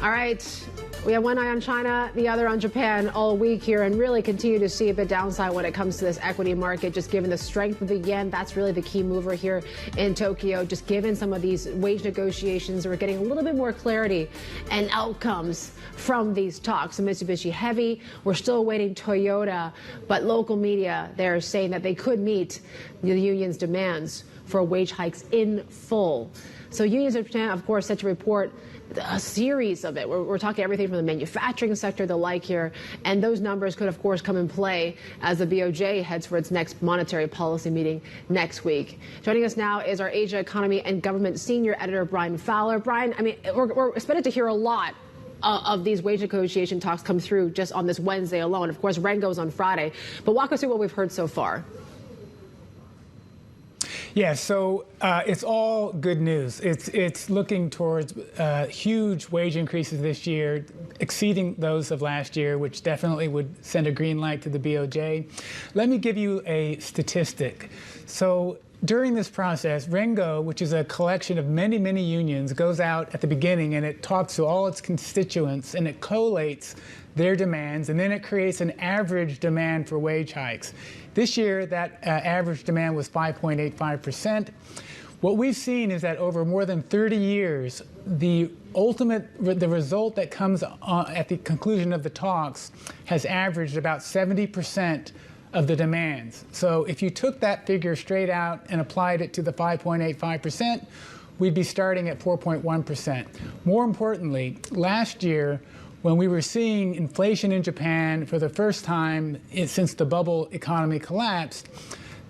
All right, we have one eye on China, the other on Japan all week here, and really continue to see a bit downside when it comes to this equity market, just given the strength of the yen. That's really the key mover here in Tokyo. Just given some of these wage negotiations, we're getting a little bit more clarity and outcomes from these talks. So Mitsubishi Heavy, we're still awaiting Toyota, but local media, they're saying that they could meet the union's demands for wage hikes in full. So unions in Japan, of course, set to report a series of it. We're talking everything from the manufacturing sector, the like here, and those numbers could, of course, come in play as the BOJ heads for its next monetary policy meeting next week. Joining us now is our Asia Economy and Government Senior Editor, Brian Fowler. Brian, I mean, we're expected to hear a lot of these wage negotiation talks come through just on this Wednesday alone. Of course, Rengo's on Friday, but walk us through what we've heard so far. Yeah, so it's all good news. It's looking towards huge wage increases this year, exceeding those of last year, which definitely would send a green light to the BOJ. Let me give you a statistic. So during this process, Rengo, which is a collection of many, many unions, goes out at the beginning and it talks to all its constituents and it collates their demands, and then it creates an average demand for wage hikes. This year, that average demand was 5.85%. What we've seen is that over more than 30 years, the result that comes at the conclusion of the talks has averaged about 70% of the demands. So if you took that figure straight out and applied it to the 5.85%, we'd be starting at 4.1%. More importantly, last year, when we were seeing inflation in Japan for the first time since the bubble economy collapsed,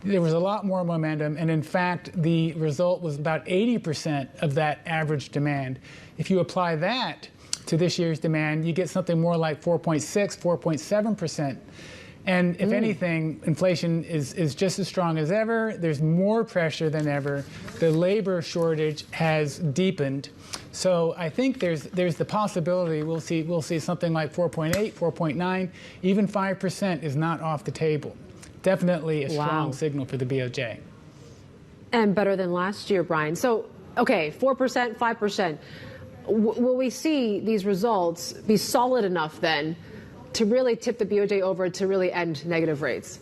there was a lot more momentum, and in fact, the result was about 80% of that average demand. If you apply that to this year's demand, you get something more like 4.6, 4.7%. And if anything, inflation is just as strong as ever. There's more pressure than ever. The labor shortage has deepened. So I think there's the possibility we'll see something like 4.8, 4.9, even 5% is not off the table. Definitely a strong signal for the BOJ. And better than last year, Brian. So, okay, 4%, 5%. Will we see these results be solid enough then to really tip the BOJ over to really end negative rates?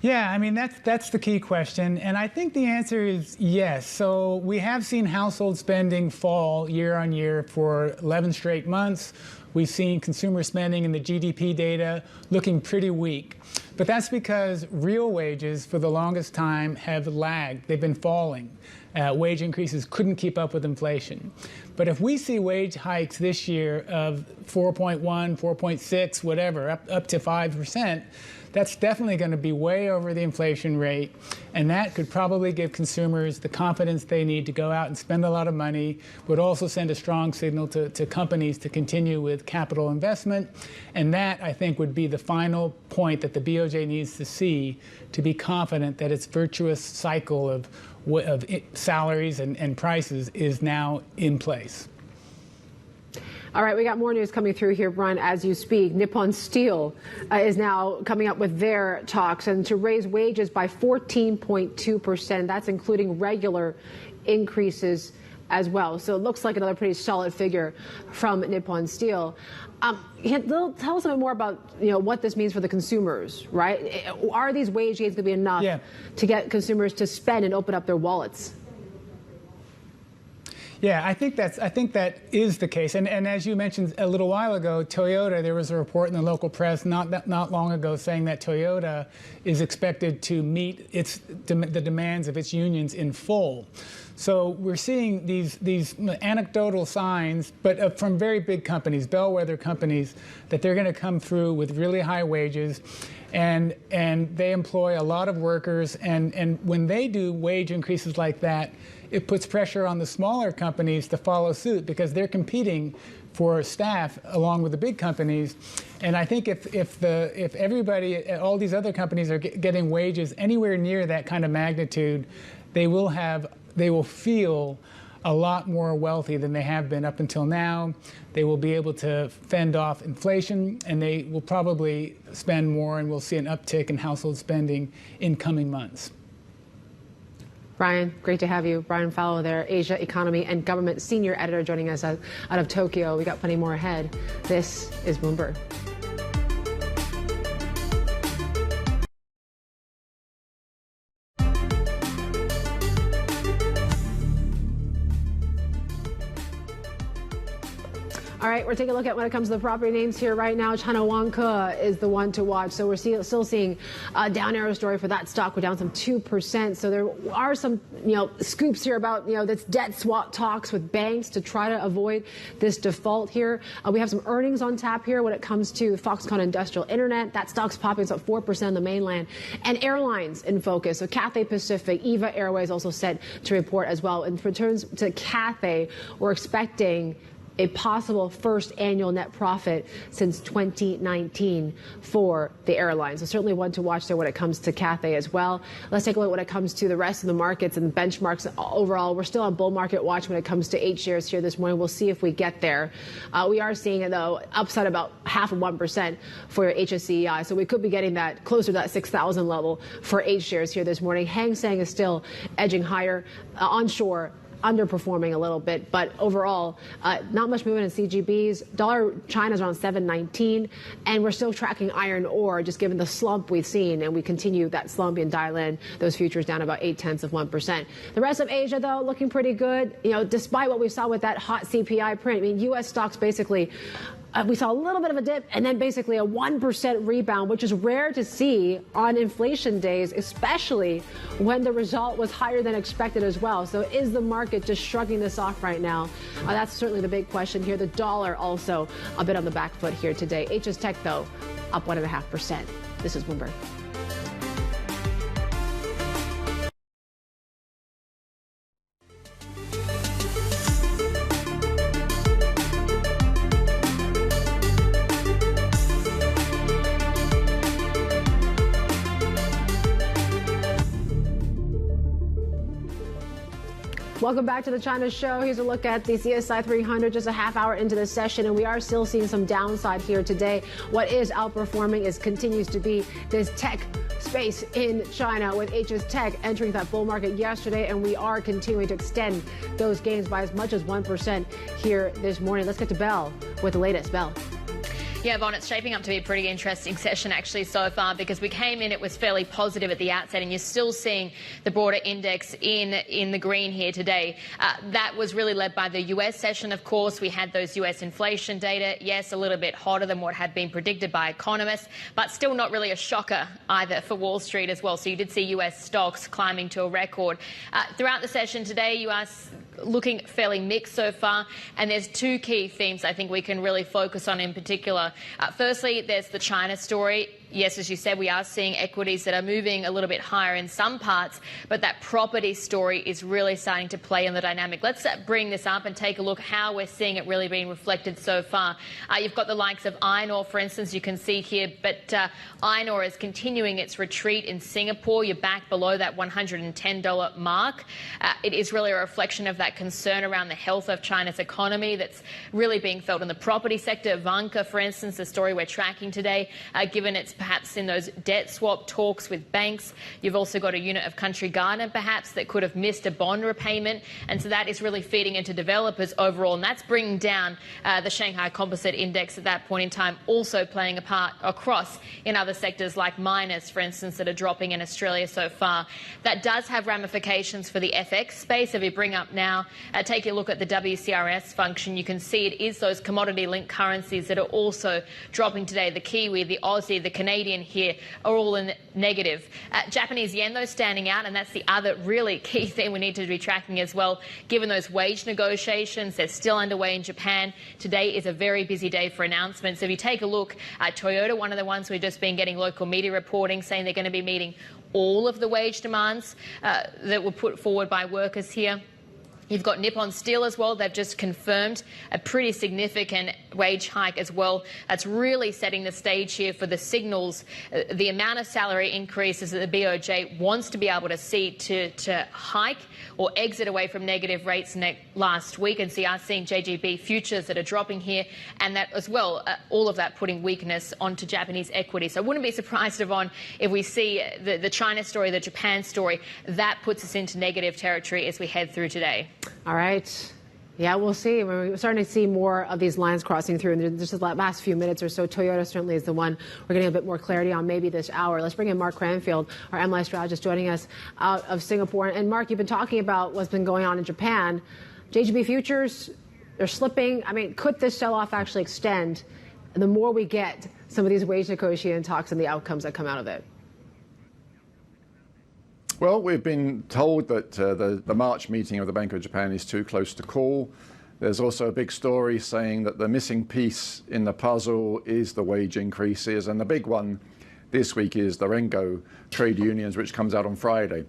Yeah, I mean, that's the key question. And I think the answer is yes. So we have seen household spending fall year on year for 11 straight months. We've seen consumer spending in the GDP data looking pretty weak. But that's because real wages for the longest time have lagged. They've been falling. Wage increases couldn't keep up with inflation. But if we see wage hikes this year of 4.1, 4.6, whatever, up to 5%, that's definitely going to be way over the inflation rate. And that could probably give consumers the confidence they need to go out and spend a lot of money, would also send a strong signal to companies to continue with capital investment. And that, I think, would be the final point that the BOJ needs to see to be confident that its virtuous cycle of salaries and prices is now in place. All right, we got more news coming through here, Brian, as you speak. Nippon Steel is now coming up with their talks and to raise wages by 14.2%. That's including regular increases as well. So it looks like another pretty solid figure from Nippon Steel. Tell us a bit more about what this means for the consumers, right? Are these wage gains going to be enough to get consumers to spend and open up their wallets? Yeah, I think that is the case. And as you mentioned a little while ago, Toyota, there was a report in the local press not long ago saying that Toyota is expected to meet the demands of its unions in full. So we're seeing these anecdotal signs, but from very big companies, bellwether companies, that they're going to come through with really high wages. And they employ a lot of workers. And when they do wage increases like that, it puts pressure on the smaller companies to follow suit because they're competing for staff along with the big companies. And I think if everybody, all these other companies are getting wages anywhere near that kind of magnitude, they will feel a lot more wealthy than they have been up until now. They will be able to fend off inflation, and they will probably spend more, and we'll see an uptick in household spending in coming months. Brian, great to have you. Brian Fallow there, Asia Economy and Government Senior Editor, joining us out of Tokyo. We got plenty more ahead. This is Bloomberg. All right, we're taking a look at when it comes to the property names here right now. China Vanke is the one to watch. So we're still seeing a down arrow story for that stock. We're down some 2%. So there are some, scoops here about, this debt swap talks with banks to try to avoid this default here. We have some earnings on tap here when it comes to Foxconn Industrial Internet. That stock's popping. It's up 4% on the mainland. And airlines in focus. So Cathay Pacific, EVA Airways also set to report as well. In returns to Cathay, we're expecting a possible first annual net profit since 2019 for the airline. So certainly one to watch there when it comes to Cathay as well. Let's take a look when it comes to the rest of the markets and benchmarks overall. We're still on bull market watch when it comes to 8 shares here this morning. We'll see if we get there. We are seeing, though, upside about 0.5% for your HSCEI. So we could be getting that closer to that 6,000 level for 8 shares here this morning. Hang Seng is still edging higher. Onshore, underperforming a little bit, but overall, not much movement in CGBs. Dollar China's around 7.19, and we're still tracking iron ore, just given the slump we've seen, and we continue that slump in Thailand. Those futures down about 0.8%. The rest of Asia, though, looking pretty good. Despite what we saw with that hot CPI print. I mean, U.S. stocks basically. We saw a little bit of a dip and then basically a 1% rebound, which is rare to see on inflation days, especially when the result was higher than expected as well. So is the market just shrugging this off right now? That's certainly the big question here. The dollar also a bit on the back foot here today. HS Tech, though, up 1.5%. This is Bloomberg. Welcome back to the China Show. Here's a look at the CSI 300 just a half hour into the session, and we are still seeing some downside here today. What is outperforming continues to be this tech space in China, with HS Tech entering that bull market yesterday, and we are continuing to extend those gains by as much as 1% here this morning. Let's get to Belle with the latest. Belle. Yeah, Yvonne, it's shaping up to be a pretty interesting session actually so far, because we came in, it was fairly positive at the outset, and you're still seeing the broader index in the green here today. That was really led by the US session, of course. We had those US inflation data. Yes, a little bit hotter than what had been predicted by economists, but still not really a shocker either for Wall Street as well. So you did see US stocks climbing to a record. Throughout the session today, you are looking fairly mixed so far, and there's two key themes I think we can really focus on in particular. Firstly, there's the China story. Yes, as you said, we are seeing equities that are moving a little bit higher in some parts, but that property story is really starting to play in the dynamic. Let's bring this up and take a look how we're seeing it really being reflected so far. You've got the likes of iron ore, for instance, you can see here, but iron ore is continuing its retreat in Singapore. You're back below that $110 mark. It is really a reflection of that concern around the health of China's economy that's really being felt in the property sector. Vanke, for instance, the story we're tracking today, given its perhaps in those debt swap talks with banks. You've also got a unit of Country Garden, perhaps, that could have missed a bond repayment. And so that is really feeding into developers overall. And that's bringing down the Shanghai Composite Index at that point in time, also playing a part across in other sectors like miners, for instance, that are dropping in Australia so far. That does have ramifications for the FX space. If you bring up now, take a look at the WCRS function, you can see it is those commodity-linked currencies that are also dropping today. The Kiwi, the Aussie, the Canadian here are all in negative. Japanese yen, though, standing out, and that's the other really key thing we need to be tracking as well. Given those wage negotiations, they're still underway in Japan. Today is a very busy day for announcements. If you take a look at Toyota, one of the ones we've just been getting local media reporting, saying they're going to be meeting all of the wage demands that were put forward by workers here. You've got Nippon Steel as well. They've just confirmed a pretty significant wage hike as well. That's really setting the stage here for the signals, the amount of salary increases that the BOJ wants to be able to see to hike or exit away from negative rates last week. And see, I've seen JGB futures that are dropping here, and that as well, all of that putting weakness onto Japanese equity. So I wouldn't be surprised, Yvonne, if we see the China story, the Japan story, that puts us into negative territory as we head through today. All right. Yeah, we'll see. We're starting to see more of these lines crossing through in just the last few minutes or so. Toyota certainly is the one we're getting a bit more clarity on maybe this hour. Let's bring in Mark Cranfield, our MLI strategist, joining us out of Singapore. And Mark, you've been talking about what's been going on in Japan. JGB futures, they're slipping. I mean, could this sell-off actually extend the more we get some of these wage negotiation talks and the outcomes that come out of it? Well, we've been told that the March meeting of the Bank of Japan is too close to call. There's also a big story saying that the missing piece in the puzzle is the wage increases. And the big one this week is the Rengo trade unions, which comes out on Friday.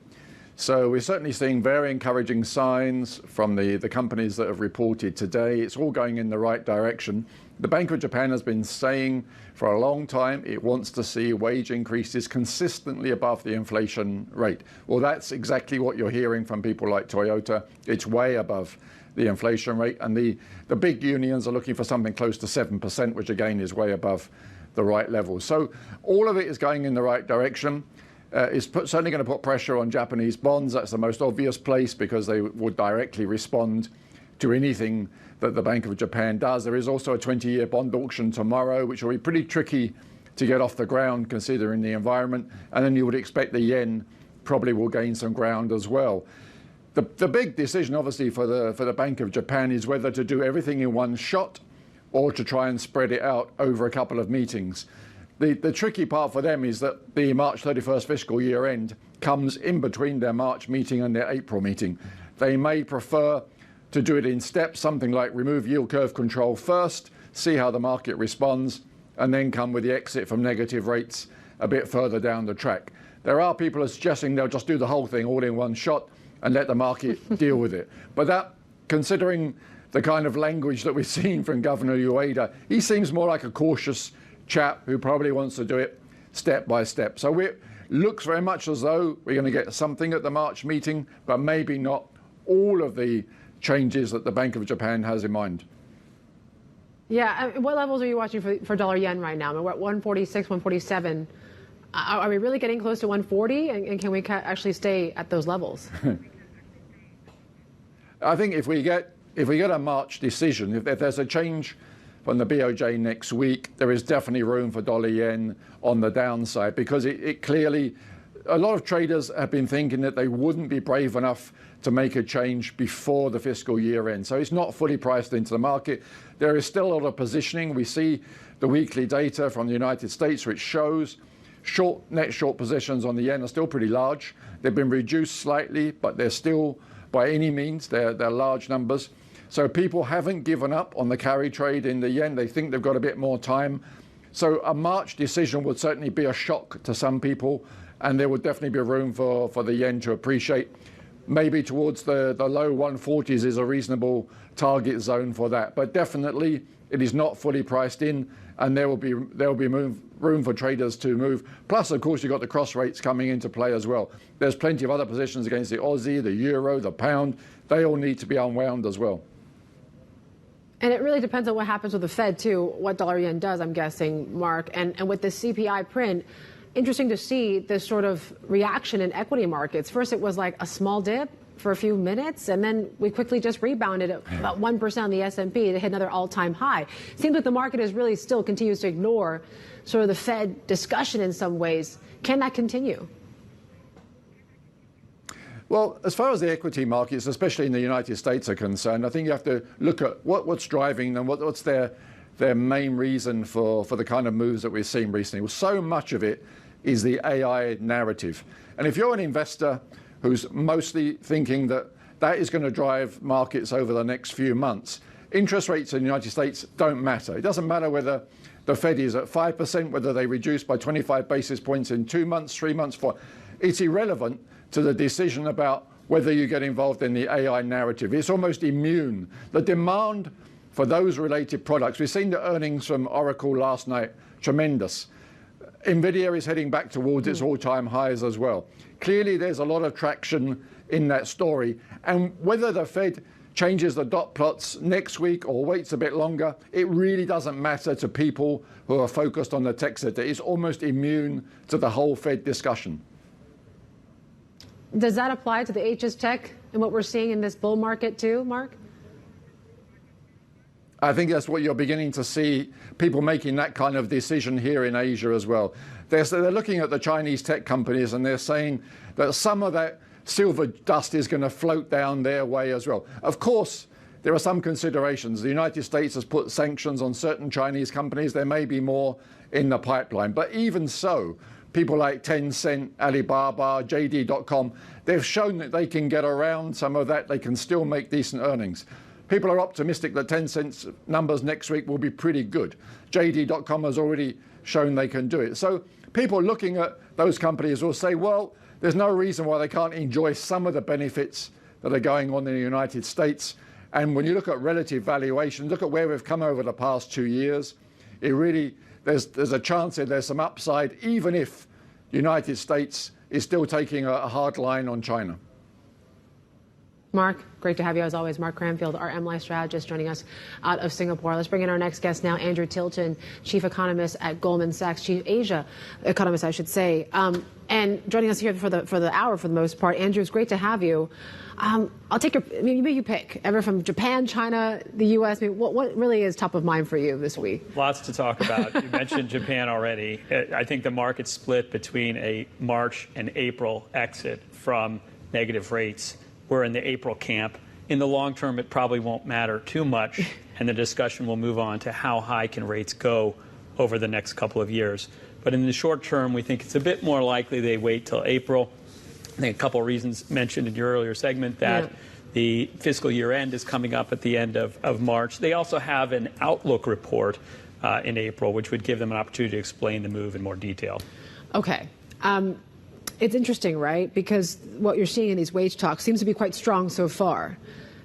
So we're certainly seeing very encouraging signs from the companies that have reported today. It's all going in the right direction. The Bank of Japan has been saying for a long time it wants to see wage increases consistently above the inflation rate. Well, that's exactly what you're hearing from people like Toyota. It's way above the inflation rate. And the big unions are looking for something close to 7%, which again is way above the right level. So all of it is going in the right direction. It's certainly going to put pressure on Japanese bonds. That's the most obvious place because they would directly respond to anything that the Bank of Japan does. There is also a 20-year bond auction tomorrow, which will be pretty tricky to get off the ground considering the environment. And then you would expect the yen probably will gain some ground as well. The big decision, obviously, for the Bank of Japan is whether to do everything in one shot or to try and spread it out over a couple of meetings. The tricky part for them is that the March 31st fiscal year end comes in between their March meeting and their April meeting. They may prefer to do it in steps, something like remove yield curve control first, see how the market responds, and then come with the exit from negative rates a bit further down the track. There are people who are suggesting they'll just do the whole thing all in one shot and let the market deal with it. But that, considering the kind of language that we've seen from Governor Ueda, he seems more like a cautious chap who probably wants to do it step by step. So it looks very much as though we're going to get something at the March meeting, but maybe not all of the changes that the Bank of Japan has in mind. Yeah, what levels are you watching for dollar yen right now? We're at 146, 147. Are we really getting close to 140? And can we actually stay at those levels? I think if we get a March decision, if there's a change from the BOJ next week, there is definitely room for dollar yen on the downside because it clearly, a lot of traders have been thinking that they wouldn't be brave enough to make a change before the fiscal year end. So it's not fully priced into the market. There is still a lot of positioning. We see the weekly data from the United States, which shows net short positions on the yen are still pretty large. They've been reduced slightly, but they're still, by any means, they're large numbers. So people haven't given up on the carry trade in the yen. They think they've got a bit more time. So a March decision would certainly be a shock to some people, and there would definitely be room for the yen to appreciate. Maybe towards the low 140s is a reasonable target zone for that. But definitely it is not fully priced in, and there will be room for traders to move. Plus, of course, you've got the cross rates coming into play as well. There's plenty of other positions against the Aussie, the euro, the pound. They all need to be unwound as well. And it really depends on what happens with the Fed, too, what dollar yen does, I'm guessing, Mark. And with the CPI print, interesting to see this sort of reaction in equity markets. First, it was like a small dip for a few minutes, and then we quickly just rebounded at about 1% on the S&P to hit another all-time high. Seems like the market is really still continues to ignore sort of the Fed discussion in some ways. Can that continue? Well, as far as the equity markets, especially in the United States, are concerned, I think you have to look at what's driving them, what's their main reason for the kind of moves that we've seen recently. Well, so much of it is the AI narrative. And if you're an investor who's mostly thinking that is going to drive markets over the next few months, interest rates in the United States don't matter. It doesn't matter whether the Fed is at 5%, whether they reduce by 25 basis points in 2 months, 3 months, 4. It's irrelevant to the decision about whether you get involved in the AI narrative. It's almost immune. The demand for those related products, we've seen the earnings from Oracle last night, tremendous. Nvidia is heading back towards its all-time highs as well. Clearly, there's a lot of traction in that story. And whether the Fed changes the dot plots next week or waits a bit longer, it really doesn't matter to people who are focused on the tech sector. It's almost immune to the whole Fed discussion. Does that apply to the HS Tech and what we're seeing in this bull market too, Mark? I think that's what you're beginning to see, people making that kind of decision here in Asia as well. They're looking at the Chinese tech companies and they're saying that some of that silver dust is going to float down their way as well. Of course, there are some considerations. The United States has put sanctions on certain Chinese companies. There may be more in the pipeline. But even so, people like Tencent, Alibaba, JD.com, they've shown that they can get around some of that. They can still make decent earnings. People are optimistic that Tencent's numbers next week will be pretty good. JD.com has already shown they can do it. So people looking at those companies will say, well, there's no reason why they can't enjoy some of the benefits that are going on in the United States. And when you look at relative valuation, look at where we've come over the past 2 years, it really, there's a chance that there's some upside, even if the United States is still taking a hard line on China. Mark, great to have you as always. Mark Cranfield, our MLife strategist, joining us out of Singapore. Let's bring in our next guest now, Andrew Tilton, chief economist at Goldman Sachs, chief Asia economist, I should say. And joining us here for the hour for the most part. Andrew, it's great to have you. I'll take maybe you pick, ever from Japan, China, the U.S. I mean, what really is top of mind for you this week? Lots to talk about. You mentioned Japan already. I think the market split between a March and April exit from negative rates. We're in the April camp. In the long term, it probably won't matter too much, and the discussion will move on to how high can rates go over the next couple of years. But in the short term, we think it's a bit more likely they wait till April. I think a couple of reasons mentioned in your earlier segment that the fiscal year end is coming up at the end of March. They also have an outlook report in April, which would give them an opportunity to explain the move in more detail. Okay. It's interesting, right? Because what you're seeing in these wage talks seems to be quite strong so far,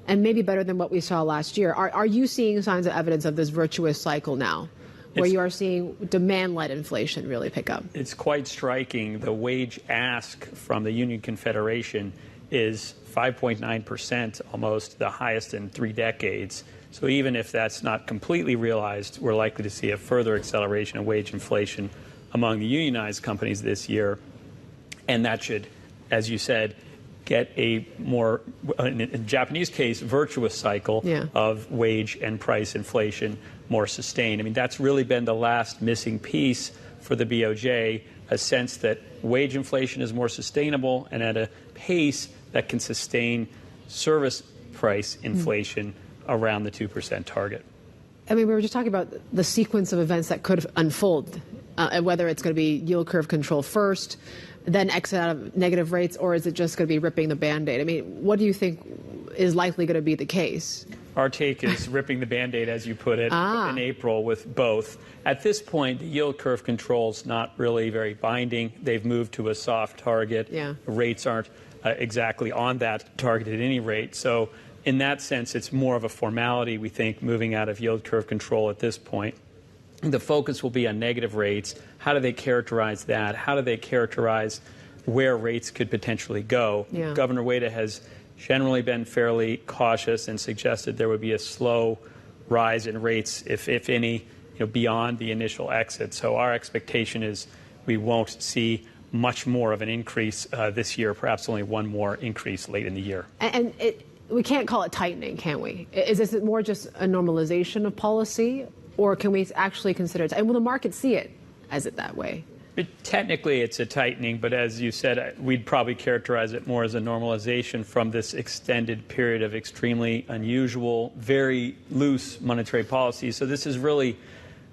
and maybe better than what we saw last year. Are you seeing signs of evidence of this virtuous cycle now, where you are seeing demand-led inflation really pick up? It's quite striking. The wage ask from the Union Confederation is 5.9%, almost the highest in 3 decades. So even if that's not completely realized, we're likely to see a further acceleration of wage inflation among the unionized companies this year. And that should, as you said, get a more, in the Japanese case, virtuous cycle of wage and price inflation more sustained. I mean, that's really been the last missing piece for the BOJ, a sense that wage inflation is more sustainable and at a pace that can sustain service price inflation around the 2% target. I mean, we were just talking about the sequence of events that could unfold, whether it's going to be yield curve control first, then exit out of negative rates, or is it just going to be ripping the Band-Aid? I mean, what do you think is likely going to be the case? Our take is ripping the Band-Aid, as you put it, in April with both. At this point, the yield curve control is not really very binding. They've moved to a soft target. Rates aren't exactly on that target at any rate. So in that sense, it's more of a formality, we think, moving out of yield curve control at this point. The focus will be on negative rates. How do they characterize that? How do they characterize where rates could potentially go? Governor Ueda has generally been fairly cautious and suggested there would be a slow rise in rates, if any, beyond the initial exit. So our expectation is we won't see much more of an increase this year, perhaps only one more increase late in the year. And we can't call it tightening, can we? Is this more just a normalization of policy? Or can we actually consider it? And will the market see it as it that way? Technically, it's a tightening, but as you said, we'd probably characterize it more as a normalization from this extended period of extremely unusual, very loose monetary policy. So this is really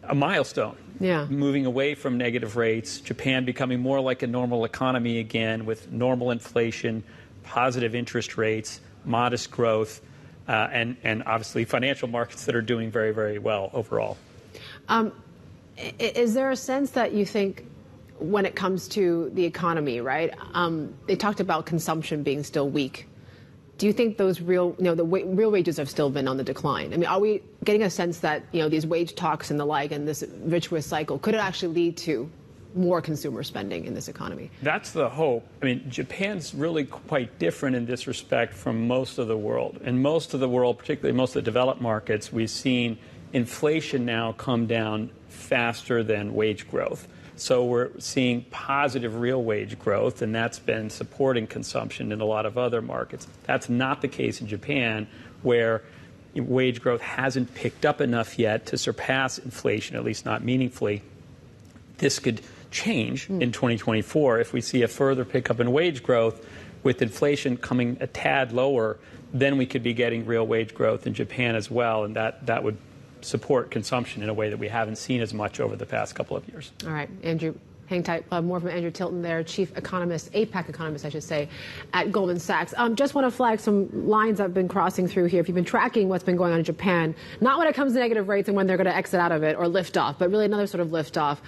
a milestone. Moving away from negative rates, Japan becoming more like a normal economy again with normal inflation, positive interest rates, modest growth. And obviously financial markets that are doing very, very well overall. Is there a sense that you think when it comes to the economy, right, they talked about consumption being still weak do you think those real wages have still been on the decline? I mean, are we getting a sense that, these wage talks and the like and this virtuous cycle, could it actually lead to more consumer spending in this economy? That's the hope. I mean, Japan's really quite different in this respect from most of the world. And most of the world, particularly most of the developed markets, we've seen inflation now come down faster than wage growth. So we're seeing positive real wage growth, and that's been supporting consumption in a lot of other markets. That's not the case in Japan, where wage growth hasn't picked up enough yet to surpass inflation, at least not meaningfully. This could change in 2024 if we see a further pickup in wage growth, with inflation coming a tad lower. Then we could be getting real wage growth in Japan as well, and that would support consumption in a way that we haven't seen as much over the past couple of years. All right, Andrew, hang tight. More from Andrew Tilton there, chief economist, APAC economist, I should say, at Goldman Sachs. Just want to flag some lines I've been crossing through here. If you've been tracking what's been going on in Japan, not when it comes to negative rates and when they're going to exit out of it or lift off, but really another sort of lift off,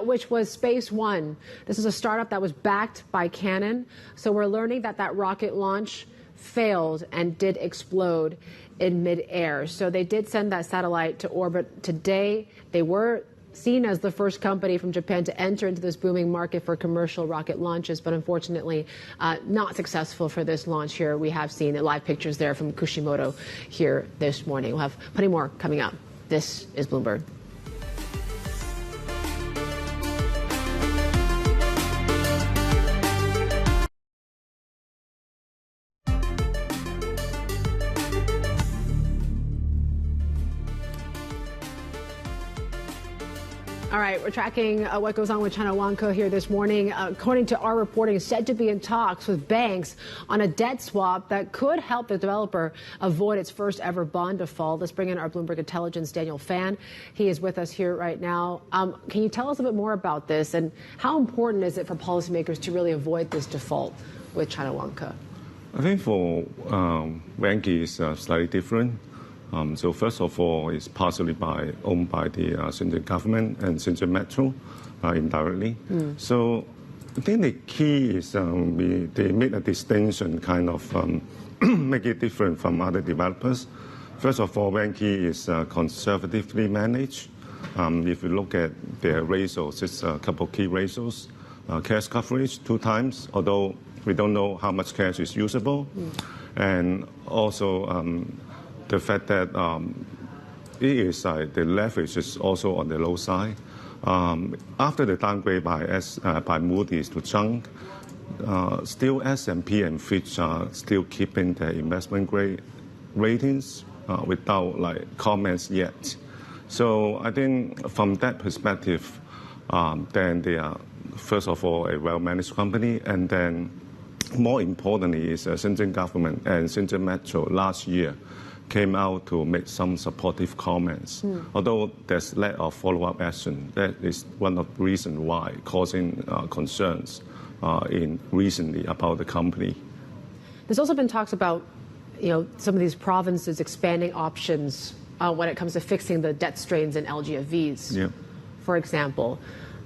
which was Space One. This is a startup that was backed by Canon. So we're learning that rocket launch failed and did explode in midair. So they did send that satellite to orbit today. They were seen as the first company from Japan to enter into this booming market for commercial rocket launches, but unfortunately not successful for this launch here. We have seen live pictures there from Kushimoto here this morning. We'll have plenty more coming up. This is Bloomberg. All right, we're tracking what goes on with China Vanke here this morning. According to our reporting, said to be in talks with banks on a debt swap that could help the developer avoid its first ever bond default. Let's bring in our Bloomberg Intelligence, Daniel Fan. He is with us here right now. Can you tell us a bit more about this, and how important is it for policymakers to really avoid this default with China Vanke? I think for Vanke is slightly different. So first of all, it's partially owned by the Shenzhen government and Shenzhen Metro indirectly. So I think the key is they made a distinction, kind of make it different from other developers. First of all, Vanke is conservatively managed. If you look at their ratios, it's a couple of key ratios. Cash coverage 2 times, although we don't know how much cash is usable. And also the fact that the leverage is also on the low side. After the downgrade by Moody's to junk, still S&P and Fitch are still keeping their investment grade ratings without comments yet. So I think from that perspective, then they are first of all a well-managed company, and then more importantly is Shenzhen government and Shenzhen Metro last year came out to make some supportive comments. Although there's lack of follow-up action, that is one of the reasons why causing concerns recently about the company. There's also been talks about, some of these provinces expanding options when it comes to fixing the debt strains in LGFVs, for example.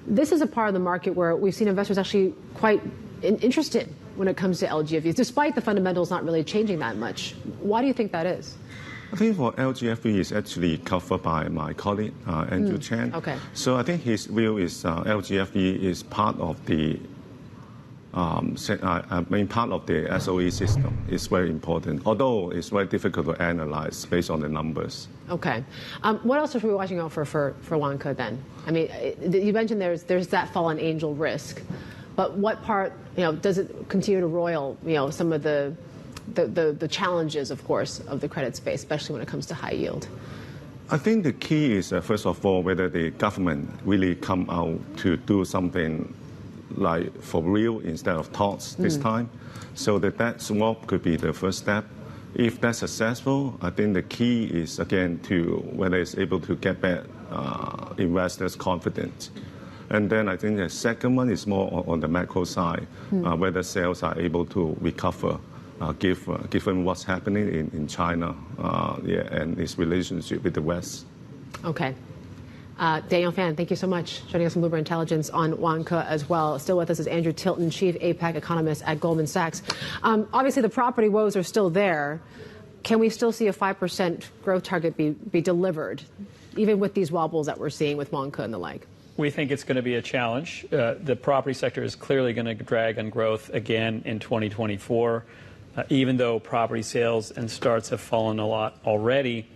This is a part of the market where we've seen investors actually quite interested when it comes to LGFVs, despite the fundamentals not really changing that much. Why do you think that is? I think for LGFV is actually covered by my colleague, Andrew Chan. Okay. So I think his view is LGFV is part of the part of the SOE system. It's very important, although it's very difficult to analyze based on the numbers. Okay. What else are we watching out for Vanke then? I mean, you mentioned there's that fallen angel risk, but what part, does it continue to roil, some of the challenges, of course, of the credit space, especially when it comes to high yield? I think the key is, first of all, whether the government really come out to do something like for real instead of talks this time. So that swap could be the first step. If that's successful, I think the key is, again, to whether it's able to get back investors' confidence. And then I think the second one is more on the macro side, whether sales are able to recover, given what's happening in China and its relationship with the West. Okay. Daniel Fan, thank you so much. Joining us from Bloomberg Intelligence on Vanke as well. Still with us is Andrew Tilton, Chief APAC Economist at Goldman Sachs. Obviously, the property woes are still there. Can we still see a 5% growth target be delivered, even with these wobbles that we're seeing with Vanke and the like? We think it's going to be a challenge. The property sector is clearly going to drag on growth again in 2024. Even though property sales and starts have fallen a lot already,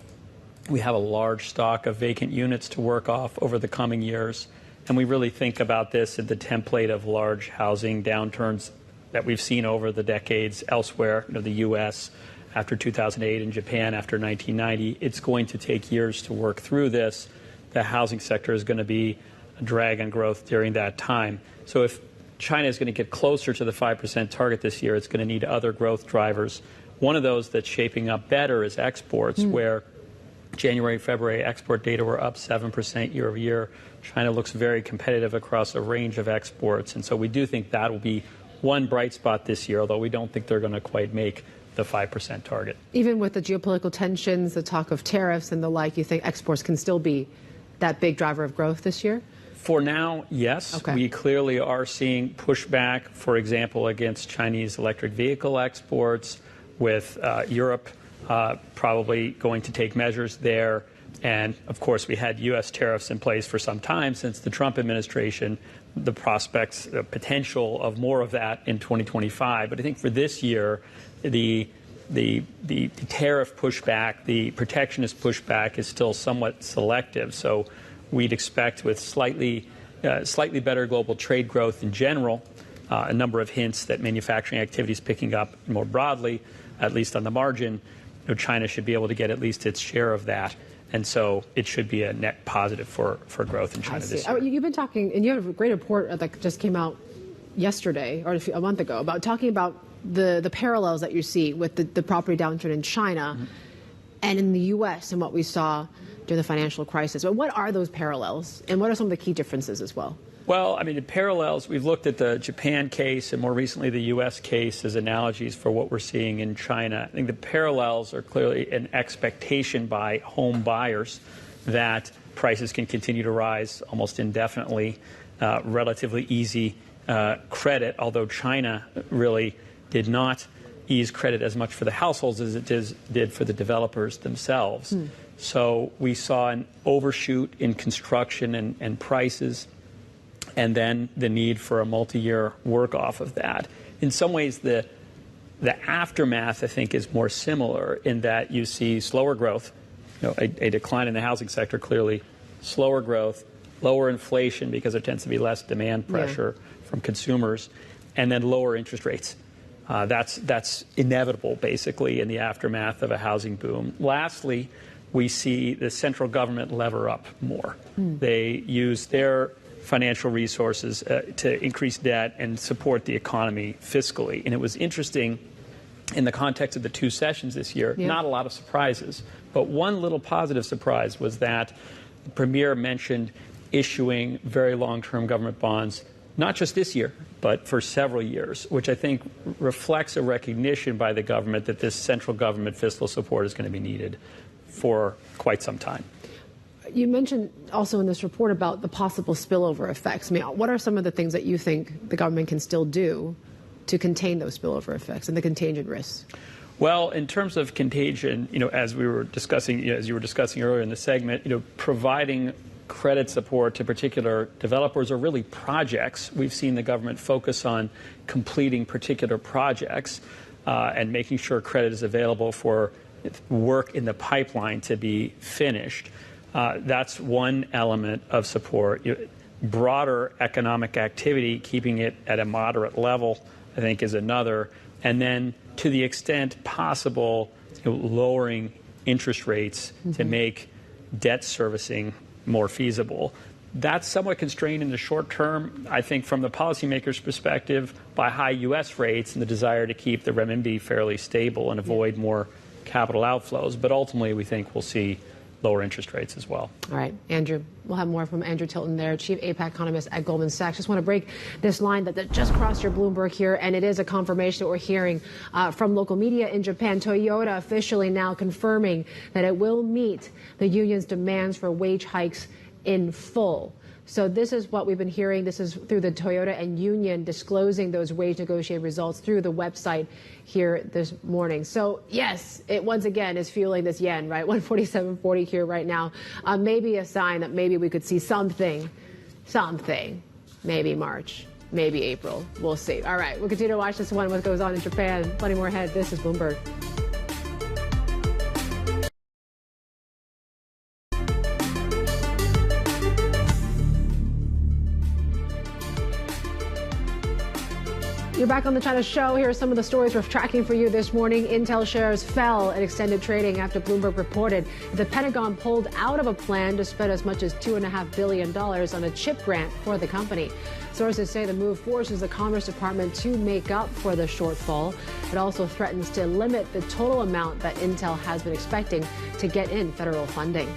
we have a large stock of vacant units to work off over the coming years. And we really think about this in the template of large housing downturns that we've seen over the decades elsewhere, the U.S. after 2008 and Japan after 1990. It's going to take years to work through this. The housing sector is going to be a drag on growth during that time. So if China is going to get closer to the 5% target this year, it's going to need other growth drivers. One of those that's shaping up better is exports, where January, February export data were up 7% year over year. China looks very competitive across a range of exports. And so we do think that will be one bright spot this year, although we don't think they're going to quite make the 5% target. Even with the geopolitical tensions, the talk of tariffs and the like, you think exports can still be that big driver of growth this year? For now, yes. Okay. We clearly are seeing pushback, for example, against Chinese electric vehicle exports, with Europe probably going to take measures there. And, of course, we had U.S. tariffs in place for some time since the Trump administration. The prospects, the potential of more of that in 2025. But I think for this year, the tariff pushback, the protectionist pushback is still somewhat selective. So we'd expect with slightly better global trade growth in general, a number of hints that manufacturing activity is picking up more broadly, at least on the margin. China should be able to get at least its share of that. And so it should be a net positive for growth in China this year. You've been talking, and you have a great report that just came out yesterday or a month ago about talking about the parallels that you see with the property downturn in China and in the U.S. and what we saw during the financial crisis. But what are those parallels, and what are some of the key differences as well? Well, I mean, the parallels, we've looked at the Japan case and more recently the U.S. case as analogies for what we're seeing in China. I think the parallels are clearly an expectation by home buyers that prices can continue to rise almost indefinitely, relatively easy credit, although China really did not ease credit as much for the households as it did for the developers themselves. So we saw an overshoot in construction and prices, and then the need for a multi-year work off of that. In some ways, the aftermath, I think, is more similar in that you see slower growth, a decline in the housing sector, clearly slower growth, lower inflation because there tends to be less demand pressure from consumers, and then lower interest rates. That's inevitable, basically, in the aftermath of a housing boom. Lastly, we see the central government lever up more. They use their financial resources to increase debt and support the economy fiscally. And it was interesting in the context of the two sessions this year, not a lot of surprises. But one little positive surprise was that the premier mentioned issuing very long-term government bonds, not just this year, but for several years, which I think reflects a recognition by the government that this central government fiscal support is going to be needed for quite some time. You mentioned also in this report about the possible spillover effects. I mean, what are some of the things that you think the government can still do to contain those spillover effects and the contagion risks? Well, in terms of contagion, as we were discussing, as you were discussing earlier in the segment, providing credit support to particular developers or really projects. We've seen the government focus on completing particular projects and making sure credit is available for work in the pipeline to be finished. That's one element of support. Broader economic activity, keeping it at a moderate level, I think, is another. And then, to the extent possible, lowering interest rates to make debt servicing more feasible. That's somewhat constrained in the short term, I think, from the policymakers' perspective, by high U.S. rates and the desire to keep the renminbi fairly stable and avoid more capital outflows. But ultimately, we think we'll see lower interest rates as well. All right, Andrew. We'll have more from Andrew Tilton there, Chief APAC Economist at Goldman Sachs. Just want to break this line that just crossed your Bloomberg here, and it is a confirmation that we're hearing from local media in Japan. Toyota officially now confirming that it will meet the union's demands for wage hikes in full. So this is what we've been hearing. This is through the Toyota and union disclosing those wage negotiated results through the website here this morning. So yes, it once again is fueling this yen, right? 147.40 here right now. Maybe a sign that maybe we could see something, maybe March, maybe April. We'll see. All right, we'll continue to watch this one, what goes on in Japan. Plenty more ahead. This is Bloomberg. You're back on the China Show. Here are some of the stories we're tracking for you this morning. Intel shares fell in extended trading after Bloomberg reported the Pentagon pulled out of a plan to spend as much as $2.5 billion on a chip grant for the company. Sources say the move forces the Commerce Department to make up for the shortfall. It also threatens to limit the total amount that Intel has been expecting to get in federal funding.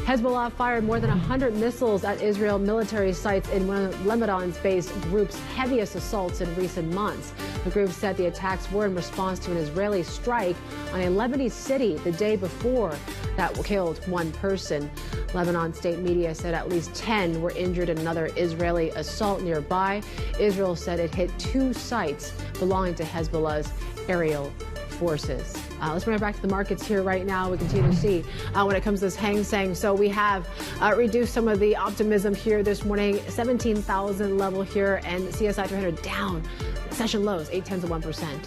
Hezbollah fired more than 100 missiles at Israel military sites in one of Lebanon's-based group's heaviest assaults in recent months. The group said the attacks were in response to an Israeli strike on a Lebanese city the day before that killed one person. Lebanon state media said at least 10 were injured in another Israeli assault nearby. Israel said it hit 2 sites belonging to Hezbollah's aerial forces. Let's bring it back to the markets here right now. We continue to see when it comes to this Hang Seng. So we have reduced some of the optimism here this morning. 17,000 level here, and CSI 300 down. Session lows, 0.8%.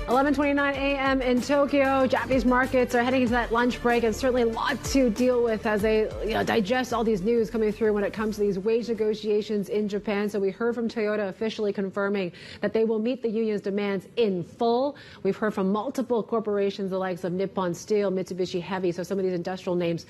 11:29 a.m. in Tokyo. Japanese markets are heading into that lunch break, and certainly a lot to deal with as they digest all these news coming through when it comes to these wage negotiations in Japan. So we heard from Toyota officially confirming that they will meet the union's demands in full. We've heard from multiple corporations, the likes of Nippon Steel, Mitsubishi Heavy. So some of these industrial names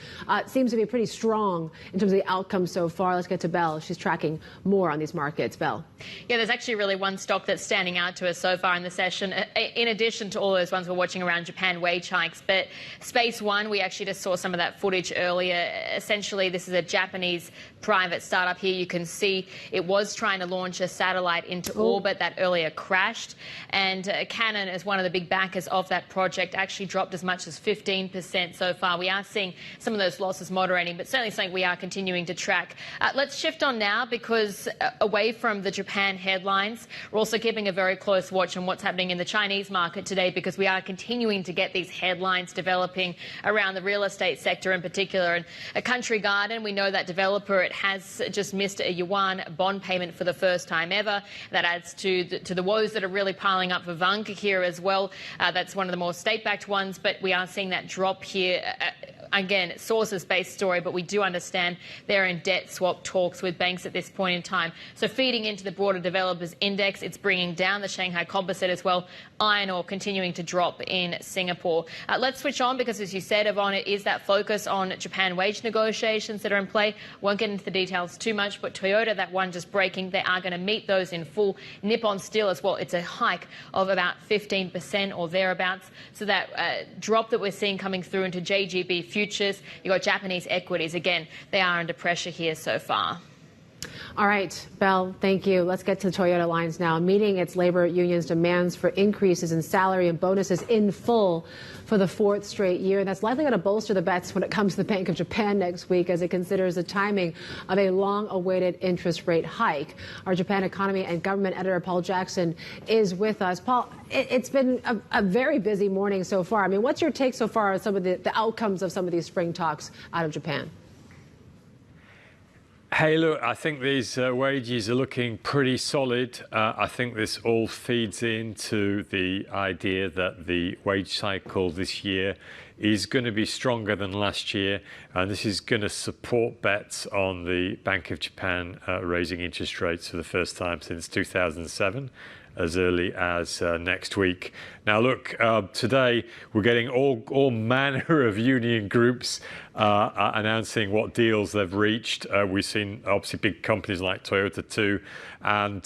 seems to be pretty strong in terms of the outcome so far. Let's get to Belle. She's tracking more on these markets. Belle. Yeah, there's actually really one stock that's standing out to us so far in the session, in addition to all those ones we're watching around Japan wage hikes. But Space One, we actually just saw some of that footage earlier. Essentially, this is a Japanese private startup here. You can see it was trying to launch a satellite into orbit that earlier crashed. And Canon, as one of the big backers of that project, actually dropped as much as 15% so far. We are seeing some of those losses moderating, but certainly something we are continuing to track. Let's shift on now, because away from the Japan headlines, we're also keeping a very close watch on what's happening in the Chinese market today, because we are continuing to get these headlines developing around the real estate sector in particular. And a Country Garden, we know that developer, it has just missed a yuan bond payment for the first time ever. That adds to the woes that are really piling up for Vanke here as well. That's one of the more state-backed ones, but we are seeing that drop here. Again, sources-based story, but we do understand they're in debt swap talks with banks at this point in time. So feeding into the broader developers index, it's bringing down the Shanghai Composite as well. Iron ore continuing to drop in Singapore. Let's switch on, because as you said, Yvonne, it is that focus on Japan wage negotiations that are in play. Won't get into the details too much, but Toyota, that one just breaking, they are going to meet those in full. Nippon Steel as well, it's a hike of about 15% or thereabouts. So that drop that we're seeing coming through into JGB futures, you've got Japanese equities. Again, they are under pressure here so far. All right, Belle, thank you. Let's get to the Toyota lines now. Meeting its labor union's demands for increases in salary and bonuses in full for the 4th straight year. That's likely going to bolster the bets when it comes to the Bank of Japan next week, as it considers the timing of a long-awaited interest rate hike. Our Japan economy and government editor, Paul Jackson, is with us. Paul, it's been a very busy morning so far. I mean, what's your take so far on some of the outcomes of some of these spring talks out of Japan? Hey, look, I think these wages are looking pretty solid. I think this all feeds into the idea that the wage cycle this year is going to be stronger than last year, and this is going to support bets on the Bank of Japan raising interest rates for the first time since 2007. As early as next week. Now, look, today we're getting all manner of union groups announcing what deals they've reached. We've seen obviously big companies like Toyota too, and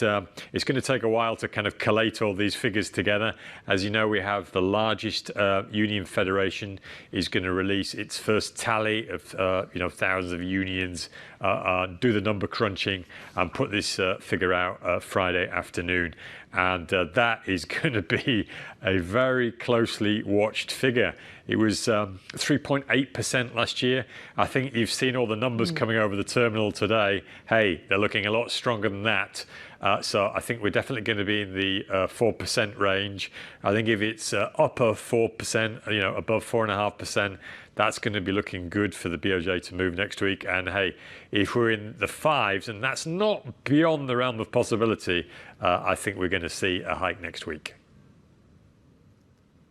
it's going to take a while to kind of collate all these figures together. As you know, we have the largest union federation is going to release its first tally of thousands of unions, do the number crunching, and put this figure out Friday afternoon. And that is going to be a very closely watched figure. It was 3.8% last year. I think you've seen all the numbers coming over the terminal today. Hey, they're looking a lot stronger than that. So I think we're definitely going to be in the 4% range. I think if it's upper 4%, above 4.5%, that's going to be looking good for the BOJ to move next week. And hey, if we're in the 5s, and that's not beyond the realm of possibility, I think we're going to see a hike next week.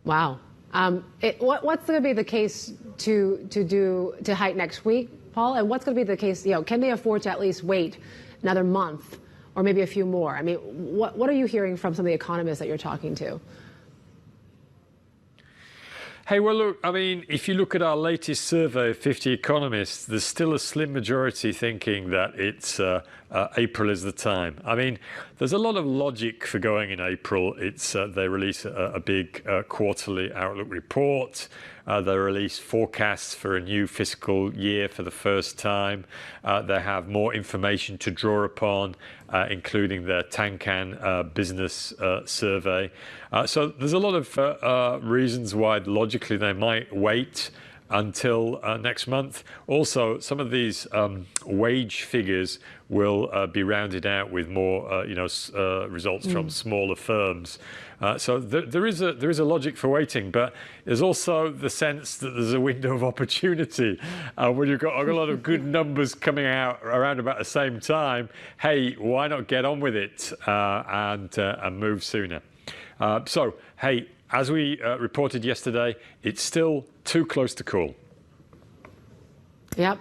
Wow. What's going to be the case to hike next week, Paul? And what's going to be the case? Can they afford to at least wait another month or maybe a few more? I mean, what are you hearing from some of the economists that you're talking to? Hey, well, look, I mean, if you look at our latest survey of 50 economists, there's still a slim majority thinking that it's April is the time. I mean, there's a lot of logic for going in April. They release a big quarterly outlook report. They release forecasts for a new fiscal year for the first time. They have more information to draw upon, including the Tankan business survey. So there's a lot of reasons why logically they might wait until next month. Also, some of these wage figures will be rounded out with more, results from smaller firms. So there is a logic for waiting, but there's also the sense that there's a window of opportunity when you've got a lot of good numbers coming out around about the same time. Hey, why not get on with it and move sooner? So, hey, as we reported yesterday, it's still too close to call. Yep.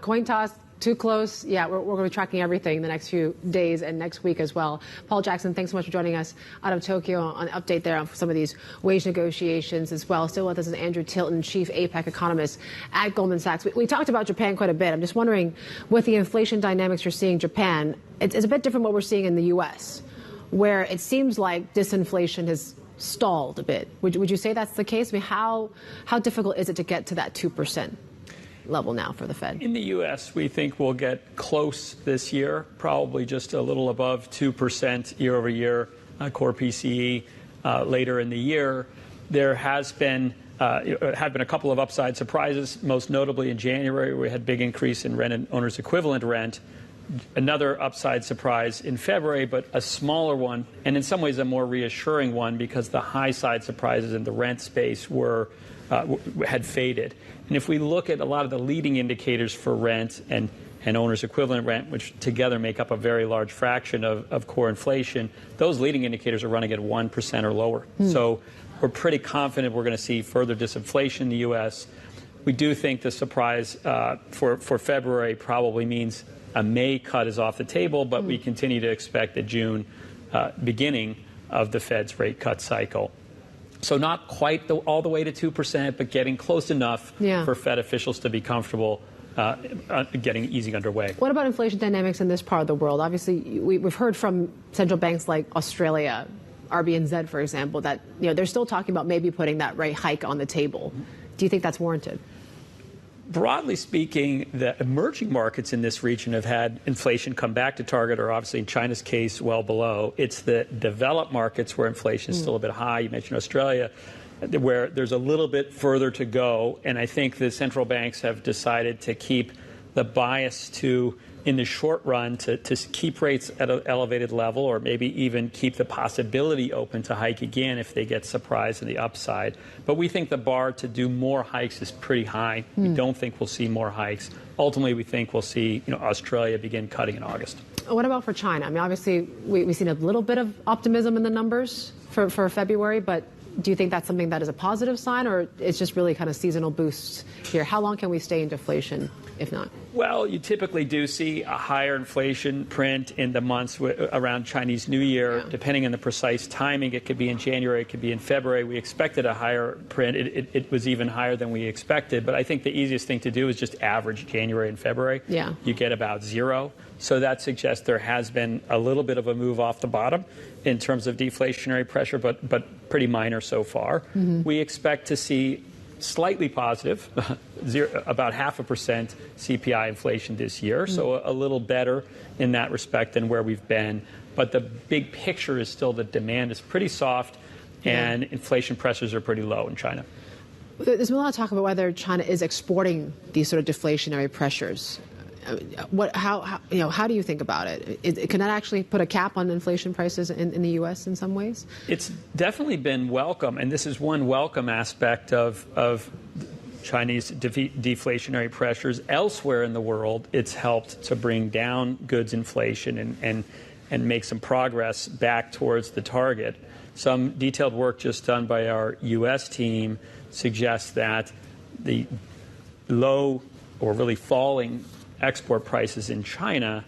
Coin toss, too close. Yeah, we're going to be tracking everything the next few days and next week as well. Paul Jackson, thanks so much for joining us out of Tokyo on an update there on some of these wage negotiations as well. Still with us is Andrew Tilton, Chief APEC Economist at Goldman Sachs. We talked about Japan quite a bit. I'm just wondering, with the inflation dynamics you're seeing in Japan, it's a bit different what we're seeing in the U.S., where it seems like disinflation has stalled a bit. Would you say that's the case? I mean, how difficult is it to get to that 2% level now for the Fed? In the U.S., we think we'll get close this year, probably just a little above 2% year over year core PCE later in the year. There have been a couple of upside surprises, most notably in January, where we had big increase in rent and owner's equivalent rent. Another upside surprise in February, but a smaller one, and in some ways a more reassuring one, because the high side surprises in the rent space had faded. And if we look at a lot of the leading indicators for rent and owner's equivalent rent, which together make up a very large fraction of core inflation, those leading indicators are running at 1% or lower. So we're pretty confident we're going to see further disinflation in the U.S. We do think the surprise for February probably means a May cut is off the table, but we continue to expect a June beginning of the Fed's rate cut cycle. So not quite all the way to 2%, but getting close enough for Fed officials to be comfortable getting easing underway. What about inflation dynamics in this part of the world? Obviously, we've heard from central banks like Australia, RBNZ, for example, that they're still talking about maybe putting that rate hike on the table. Do you think that's warranted? Broadly speaking, the emerging markets in this region have had inflation come back to target, or obviously in China's case, well below. It's the developed markets where inflation is still a bit high. You mentioned Australia, where there's a little bit further to go. And I think the central banks have decided to keep the bias in the short run, to keep rates at an elevated level, or maybe even keep the possibility open to hike again if they get surprised in the upside. But we think the bar to do more hikes is pretty high. We don't think we'll see more hikes. Ultimately, we think we'll see Australia begin cutting in August. What about for China? I mean, obviously, we've seen a little bit of optimism in the numbers for February, but do you think that's something that is a positive sign, or it's just really kind of seasonal boosts here? How long can we stay in deflation, if not? Well, you typically do see a higher inflation print in the months around Chinese New Year, depending on the precise timing. It could be in January, it could be in February. We expected a higher print. It was even higher than we expected. But I think the easiest thing to do is just average January and February. Yeah. You get about zero. So that suggests there has been a little bit of a move off the bottom in terms of deflationary pressure, but pretty minor so far. We expect to see slightly positive, about 0.5% CPI inflation this year, so a little better in that respect than where we've been. But the big picture is still that demand is pretty soft and inflation pressures are pretty low in China. There's been a lot of talk about whether China is exporting these sort of deflationary pressures. How do you think about it? Can that actually put a cap on inflation prices in the U.S. in some ways? It's definitely been welcome, and this is one welcome aspect of Chinese deflationary pressures. Elsewhere in the world, it's helped to bring down goods inflation and make some progress back towards the target. Some detailed work just done by our U.S. team suggests that the low or really falling export prices in China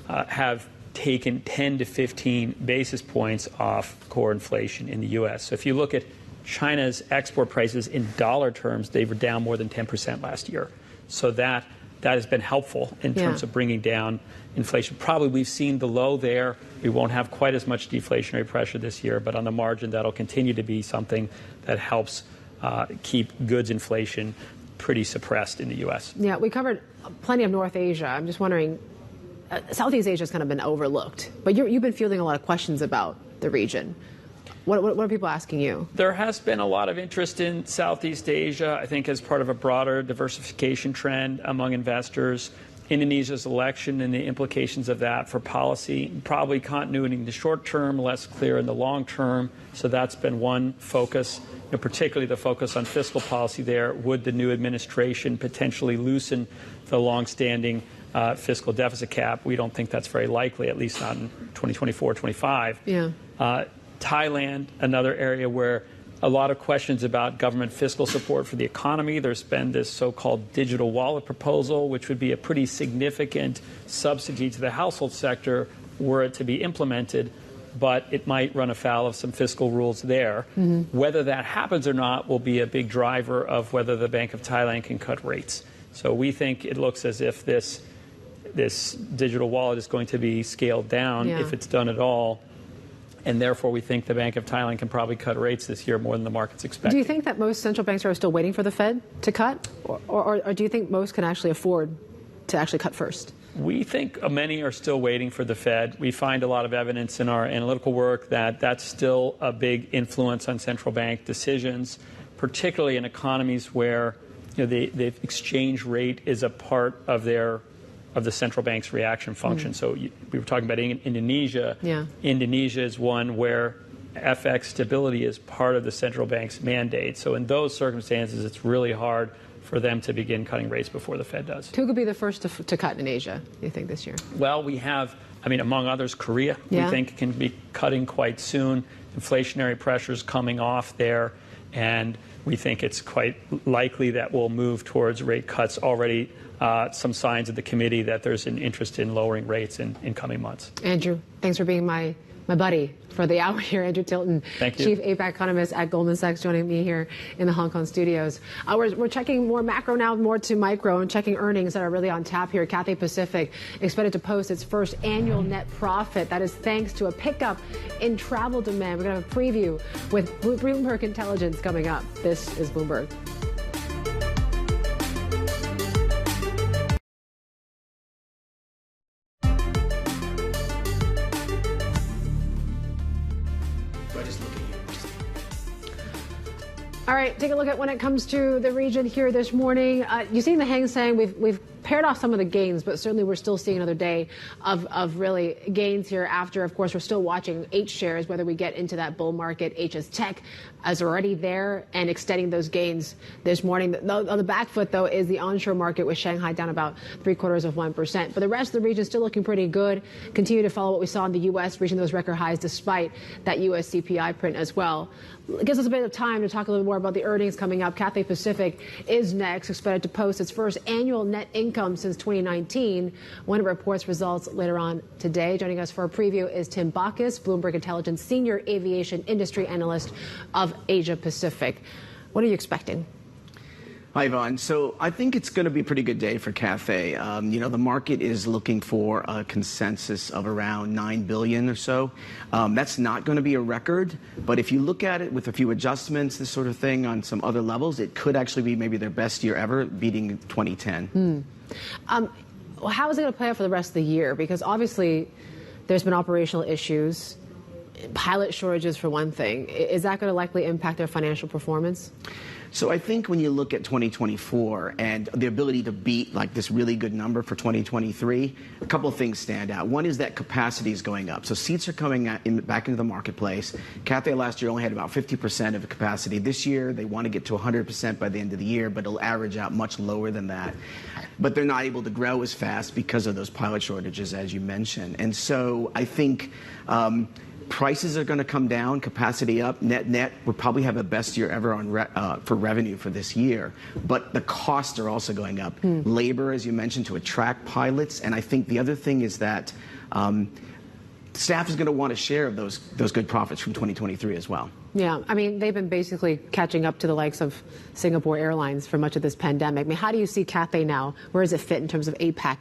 have taken 10 to 15 basis points off core inflation in the U.S. So if you look at China's export prices in dollar terms, they were down more than 10% last year. So that has been helpful in terms of bringing down inflation. Probably we've seen the low there. We won't have quite as much deflationary pressure this year, but on the margin, that'll continue to be something that helps keep goods inflation pretty suppressed in the U.S. Yeah, we covered plenty of North Asia. I'm just wondering, Southeast Asia has kind of been overlooked, but you've been fielding a lot of questions about the region. What are people asking you? There has been a lot of interest in Southeast Asia, I think, as part of a broader diversification trend among investors. Indonesia's election and the implications of that for policy, probably continuity in the short term, less clear in the long term. So that's been one focus, particularly the focus on fiscal policy there. Would the new administration potentially loosen the longstanding fiscal deficit cap? We don't think that's very likely, at least not in 2024-25. Yeah. Thailand, another area where a lot of questions about government fiscal support for the economy. There's been this so-called digital wallet proposal, which would be a pretty significant subsidy to the household sector were it to be implemented, but it might run afoul of some fiscal rules there. Whether that happens or not will be a big driver of whether the Bank of Thailand can cut rates. So we think it looks as if this digital wallet is going to be scaled down if it's done at all. And therefore, we think the Bank of Thailand can probably cut rates this year more than the market's expecting. Do you think that most central banks are still waiting for the Fed to cut? Or do you think most can actually afford to actually cut first? We think many are still waiting for the Fed. We find a lot of evidence in our analytical work that that's still a big influence on central bank decisions, particularly in economies where the exchange rate is a part of the central bank's reaction function. So we were talking about Indonesia. Indonesia is one where FX stability is part of the central bank's mandate. So in those circumstances, it's really hard for them to begin cutting rates before the Fed does. Who could be the first to cut in Asia, you think, this year? Well, we have, among others, Korea, we think can be cutting quite soon. Inflationary pressures coming off there. And we think it's quite likely that we'll move towards rate cuts already. Some signs of the committee that there's an interest in lowering rates in coming months. Andrew, thanks for being my buddy for the hour here. Andrew Tilton, Thank you. Chief APAC Economist at Goldman Sachs, joining me here in the Hong Kong studios. We're checking more macro now, more to micro, and checking earnings that are really on tap here. Cathay Pacific expected to post its first annual net profit. That is thanks to a pickup in travel demand. We're going to have a preview with Bloomberg Intelligence coming up. This is Bloomberg. All right, take a look at when it comes to the region here this morning. You've seen the Hang Seng. We've paired off some of the gains, but certainly we're still seeing another day of really gains here after, of course, we're still watching H shares, whether we get into that bull market. HS Tech is already there and extending those gains this morning. On the back foot, though, is the onshore market with Shanghai down about 0.75%. But the rest of the region is still looking pretty good. Continue to follow what we saw in the U.S., reaching those record highs despite that U.S. CPI print as well. It gives us a bit of time to talk a little more about the earnings coming up. Cathay Pacific is next, expected to post its first annual net income since 2019 when it reports results later on today. Joining us for a preview is Tim Bacchus, Bloomberg Intelligence Senior Aviation Industry Analyst of Asia Pacific. What are you expecting? Hi, Yvonne. So I think it's going to be a pretty good day for Cathay. The market is looking for a consensus of around $9 billion or so. That's not going to be a record, but if you look at it with a few adjustments, this sort of thing on some other levels, it could actually be maybe their best year ever, beating 2010. Well, how is it going to play out for the rest of the year? Because obviously, There's been operational issues, pilot shortages for one thing. Is that going to likely impact their financial performance? So I think when you look at 2024 and the ability to beat like this really good number for 2023, a couple of things stand out. One is that capacity is going up. So seats are coming back into the marketplace. Cathay last year only had about 50% of the capacity. This year, they want to get to 100% by the end of the year, but it'll average out much lower than that. But they're not able to grow as fast because of those pilot shortages, as you mentioned. And so I think prices are going to come down, capacity up, net. We'll probably have the best year ever on for revenue for this year. But the costs are also going up. Labor, as you mentioned, to attract pilots. And I think the other thing is that staff is going to want a share of those good profits from 2023 as well. Yeah, I mean, they've been basically catching up to the likes of Singapore Airlines for much of this pandemic. I mean, how do you see Cathay now? Where does it fit in terms of APAC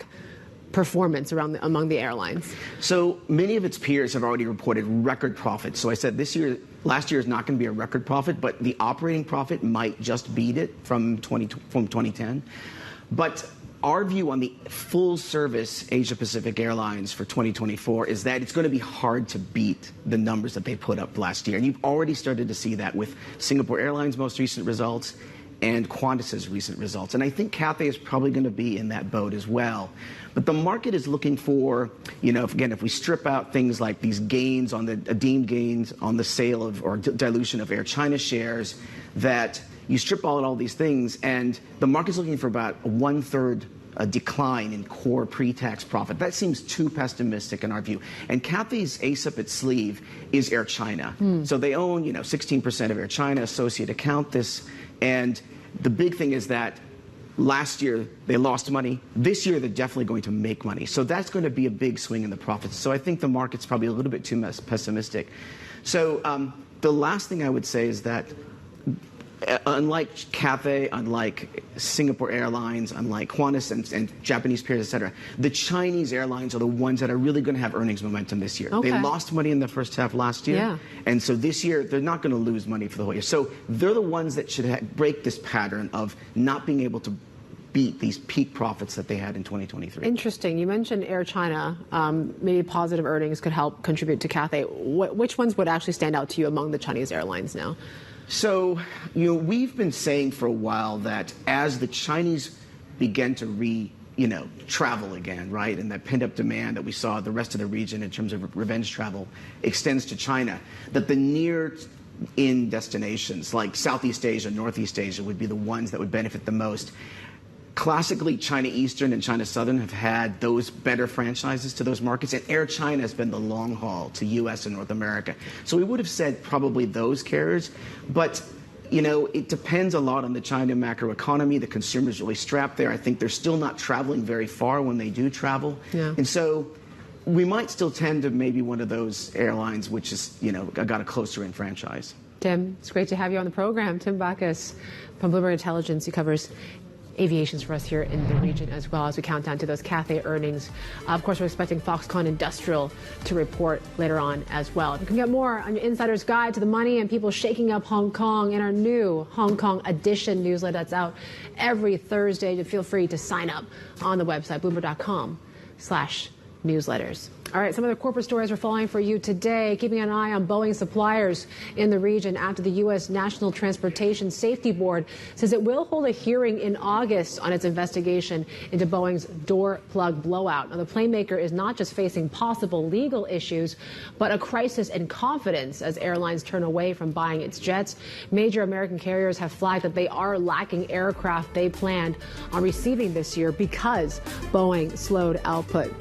performance among the airlines? So many of its peers have already reported record profits. So I said last year is not going to be a record profit, but the operating profit might just beat it from 2010. But our view on the full service Asia Pacific Airlines for 2024 is that it's going to be hard to beat the numbers that they put up last year. And you've already started to see that with Singapore Airlines' most recent results and Qantas's recent results. And I think Cathay is probably going to be in that boat as well. But the market is looking for, if we strip out things like these gains on the deemed gains on the sale of or dilution of Air China shares, that you strip out all these things, and the market's looking for about a 1/3 decline in core pre-tax profit. That seems too pessimistic in our view. And Cathay's ace up its sleeve is Air China. So they own, 16% of Air China, associate account this. And the big thing is that last year they lost money. This year they're definitely going to make money. So that's going to be a big swing in the profits. So I think the market's probably a little bit too pessimistic. So the last thing I would say is that unlike Cathay, unlike Singapore Airlines, unlike Qantas and Japanese peers, et cetera, the Chinese airlines are the ones that are really going to have earnings momentum this year. Okay. They lost money in the first half last year. Yeah. And so this year, they're not going to lose money for the whole year. So they're the ones that should break this pattern of not being able to beat these peak profits that they had in 2023. Interesting. You mentioned Air China. Maybe positive earnings could help contribute to Cathay. Which ones would actually stand out to you among the Chinese airlines now? So, we've been saying for a while that as the Chinese begin to travel again, right, and that pent-up demand that we saw the rest of the region in terms of revenge travel extends to China, that the near-in destinations like Southeast Asia, Northeast Asia would be the ones that would benefit the most. Classically, China Eastern and China Southern have had those better franchises to those markets, and Air China has been the long haul to U.S. and North America. So we would have said probably those carriers, but it depends a lot on the China macroeconomy. The consumer's really strapped there. I think they're still not traveling very far when they do travel. Yeah. And so we might still tend to maybe one of those airlines which is, got a closer in franchise. Tim, it's great to have you on the program. Tim Backus from Bloomberg Intelligence. He covers aviations for us here in the region, as well as we count down to those Cathay earnings. Of course, we're expecting Foxconn Industrial to report later on as well. You can get more on your Insider's Guide to the Money and People Shaking Up Hong Kong in our new Hong Kong edition newsletter that's out every Thursday. Feel free to sign up on the website, bloomberg.com/newsletters. All right, some of the corporate stories we're following for you today, keeping an eye on Boeing suppliers in the region after the U.S. National Transportation Safety Board says it will hold a hearing in August on its investigation into Boeing's door plug blowout. Now, the plane maker is not just facing possible legal issues, but a crisis in confidence as airlines turn away from buying its jets. Major American carriers have flagged that they are lacking aircraft they planned on receiving this year because Boeing slowed output.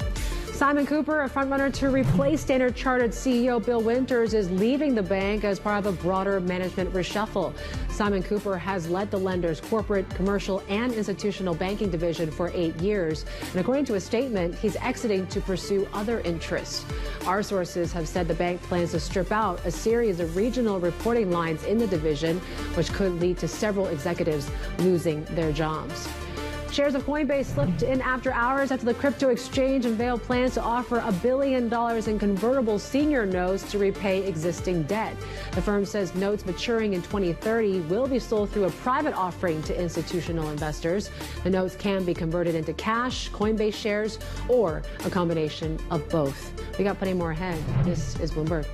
Simon Cooper, a frontrunner to replace Standard Chartered CEO Bill Winters, is leaving the bank as part of a broader management reshuffle. Simon Cooper has led the lender's corporate, commercial, and institutional banking division for 8 years. And according to a statement, he's exiting to pursue other interests. Our sources have said the bank plans to strip out a series of regional reporting lines in the division, which could lead to several executives losing their jobs. Shares of Coinbase slipped in after hours after the crypto exchange unveiled plans to offer $1 billion in convertible senior notes to repay existing debt. The firm says notes maturing in 2030 will be sold through a private offering to institutional investors. The notes can be converted into cash, Coinbase shares, or a combination of both. We got plenty more ahead. This is Bloomberg.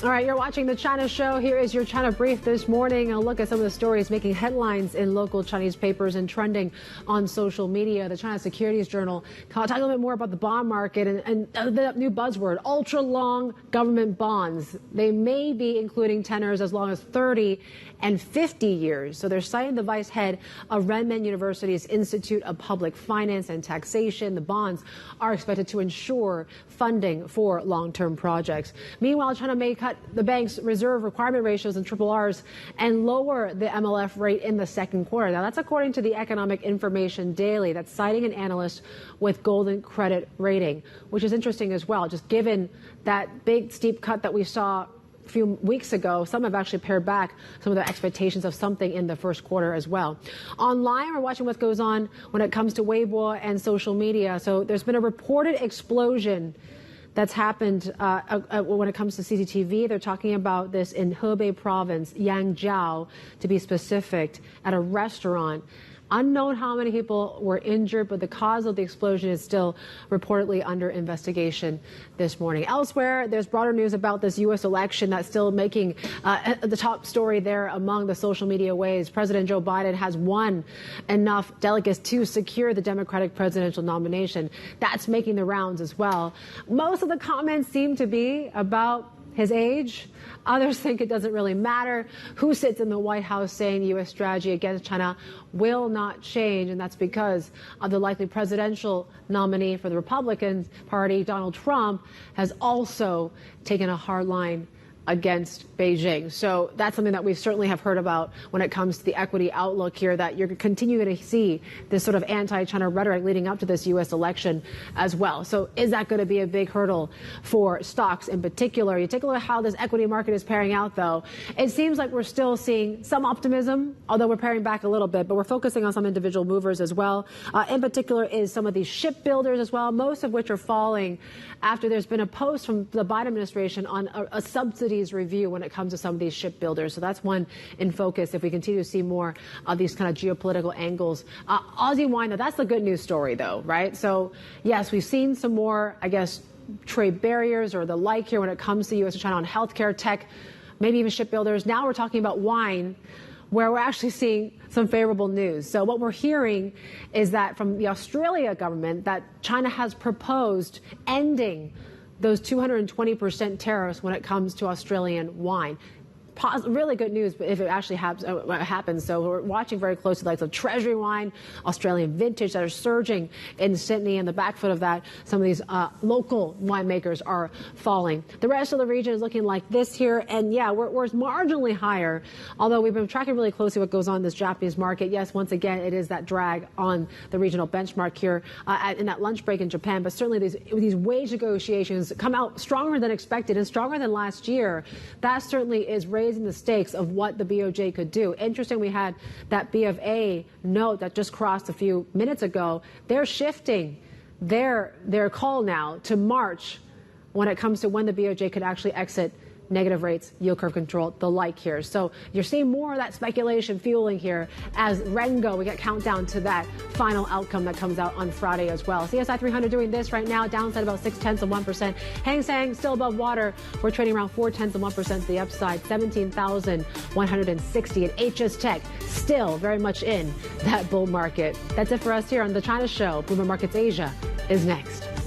All right, you're watching the China Show. Here is your China Brief this morning. A look at some of the stories making headlines in local Chinese papers and trending on social media. The China Securities Journal talking a little bit more about the bond market and the new buzzword, ultra-long government bonds. They may be including tenors as long as 30 and 50 years. So they're citing the vice head of Renmin University's Institute of Public Finance and Taxation. The bonds are expected to ensure funding for long-term projects. Meanwhile, China may cut the bank's reserve requirement ratios and triple Rs and lower the MLF rate in the second quarter. Now, that's according to the Economic Information Daily. That's citing an analyst with Golden Credit Rating, which is interesting as well. Just given that big, steep cut that we saw a few weeks ago, some have actually pared back some of the expectations of something in the first quarter as well. Online, we're watching what goes on when it comes to Weibo and social media. So there's been a reported explosion that's happened when it comes to CCTV. They're talking about this in Hebei province, Yangzhou, to be specific, at a restaurant. Unknown how many people were injured, but the cause of the explosion is still reportedly under investigation this morning. Elsewhere, there's broader news about this U.S. election that's still making the top story there among the social media waves. President Joe Biden has won enough delegates to secure the Democratic presidential nomination. That's making the rounds as well. Most of the comments seem to be about his age. Others think it doesn't really matter who sits in the White House, saying U.S. strategy against China will not change, and that's because of the likely presidential nominee for the Republican Party, Donald Trump, has also taken a hard line against Beijing. So that's something that we certainly have heard about when it comes to the equity outlook here, that you're continuing to see this sort of anti-China rhetoric leading up to this U.S. election as well. So is that going to be a big hurdle for stocks in particular? You take a look at how this equity market is pairing out, though. It seems like we're still seeing some optimism, although we're paring back a little bit, but we're focusing on some individual movers as well. In particular is some of these shipbuilders as well, most of which are falling after there's been a post from the Biden administration on a subsidy review when it comes to some of these shipbuilders. So that's one in focus if we continue to see more of these kind of geopolitical angles. Aussie wine, though, that's the good news story, though, right? So, yes, we've seen some more, I guess, trade barriers or the like here when it comes to U.S. and China on healthcare, tech, maybe even shipbuilders. Now we're talking about wine, where we're actually seeing some favorable news. So what we're hearing is that from the Australia government that China has proposed ending those 220% tariffs when it comes to Australian wine. Really good news if it actually happens. So we're watching very closely, like the Treasury wine, Australian vintage that are surging in Sydney. And the back foot of that, some of these local winemakers are falling. The rest of the region is looking like this here. And yeah, we're marginally higher, although we've been tracking really closely what goes on in this Japanese market. Yes, once again, it is that drag on the regional benchmark here in that lunch break in Japan. But certainly these wage negotiations come out stronger than expected and stronger than last year. That certainly is raising the stakes of what the BOJ could do. Interesting, we had that B of A note that just crossed a few minutes ago. They're shifting their call now to March when it comes to when the BOJ could actually exit negative rates, yield curve control, the like here. So you're seeing more of that speculation fueling here as Rengo, we get countdown to that final outcome that comes out on Friday as well. CSI 300 doing this right now, downside about 0.6%. Hang Seng still above water. We're trading around 0.4% to the upside, 17,160. And HS Tech still very much in that bull market. That's it for us here on the China Show. Bloomberg Markets Asia is next.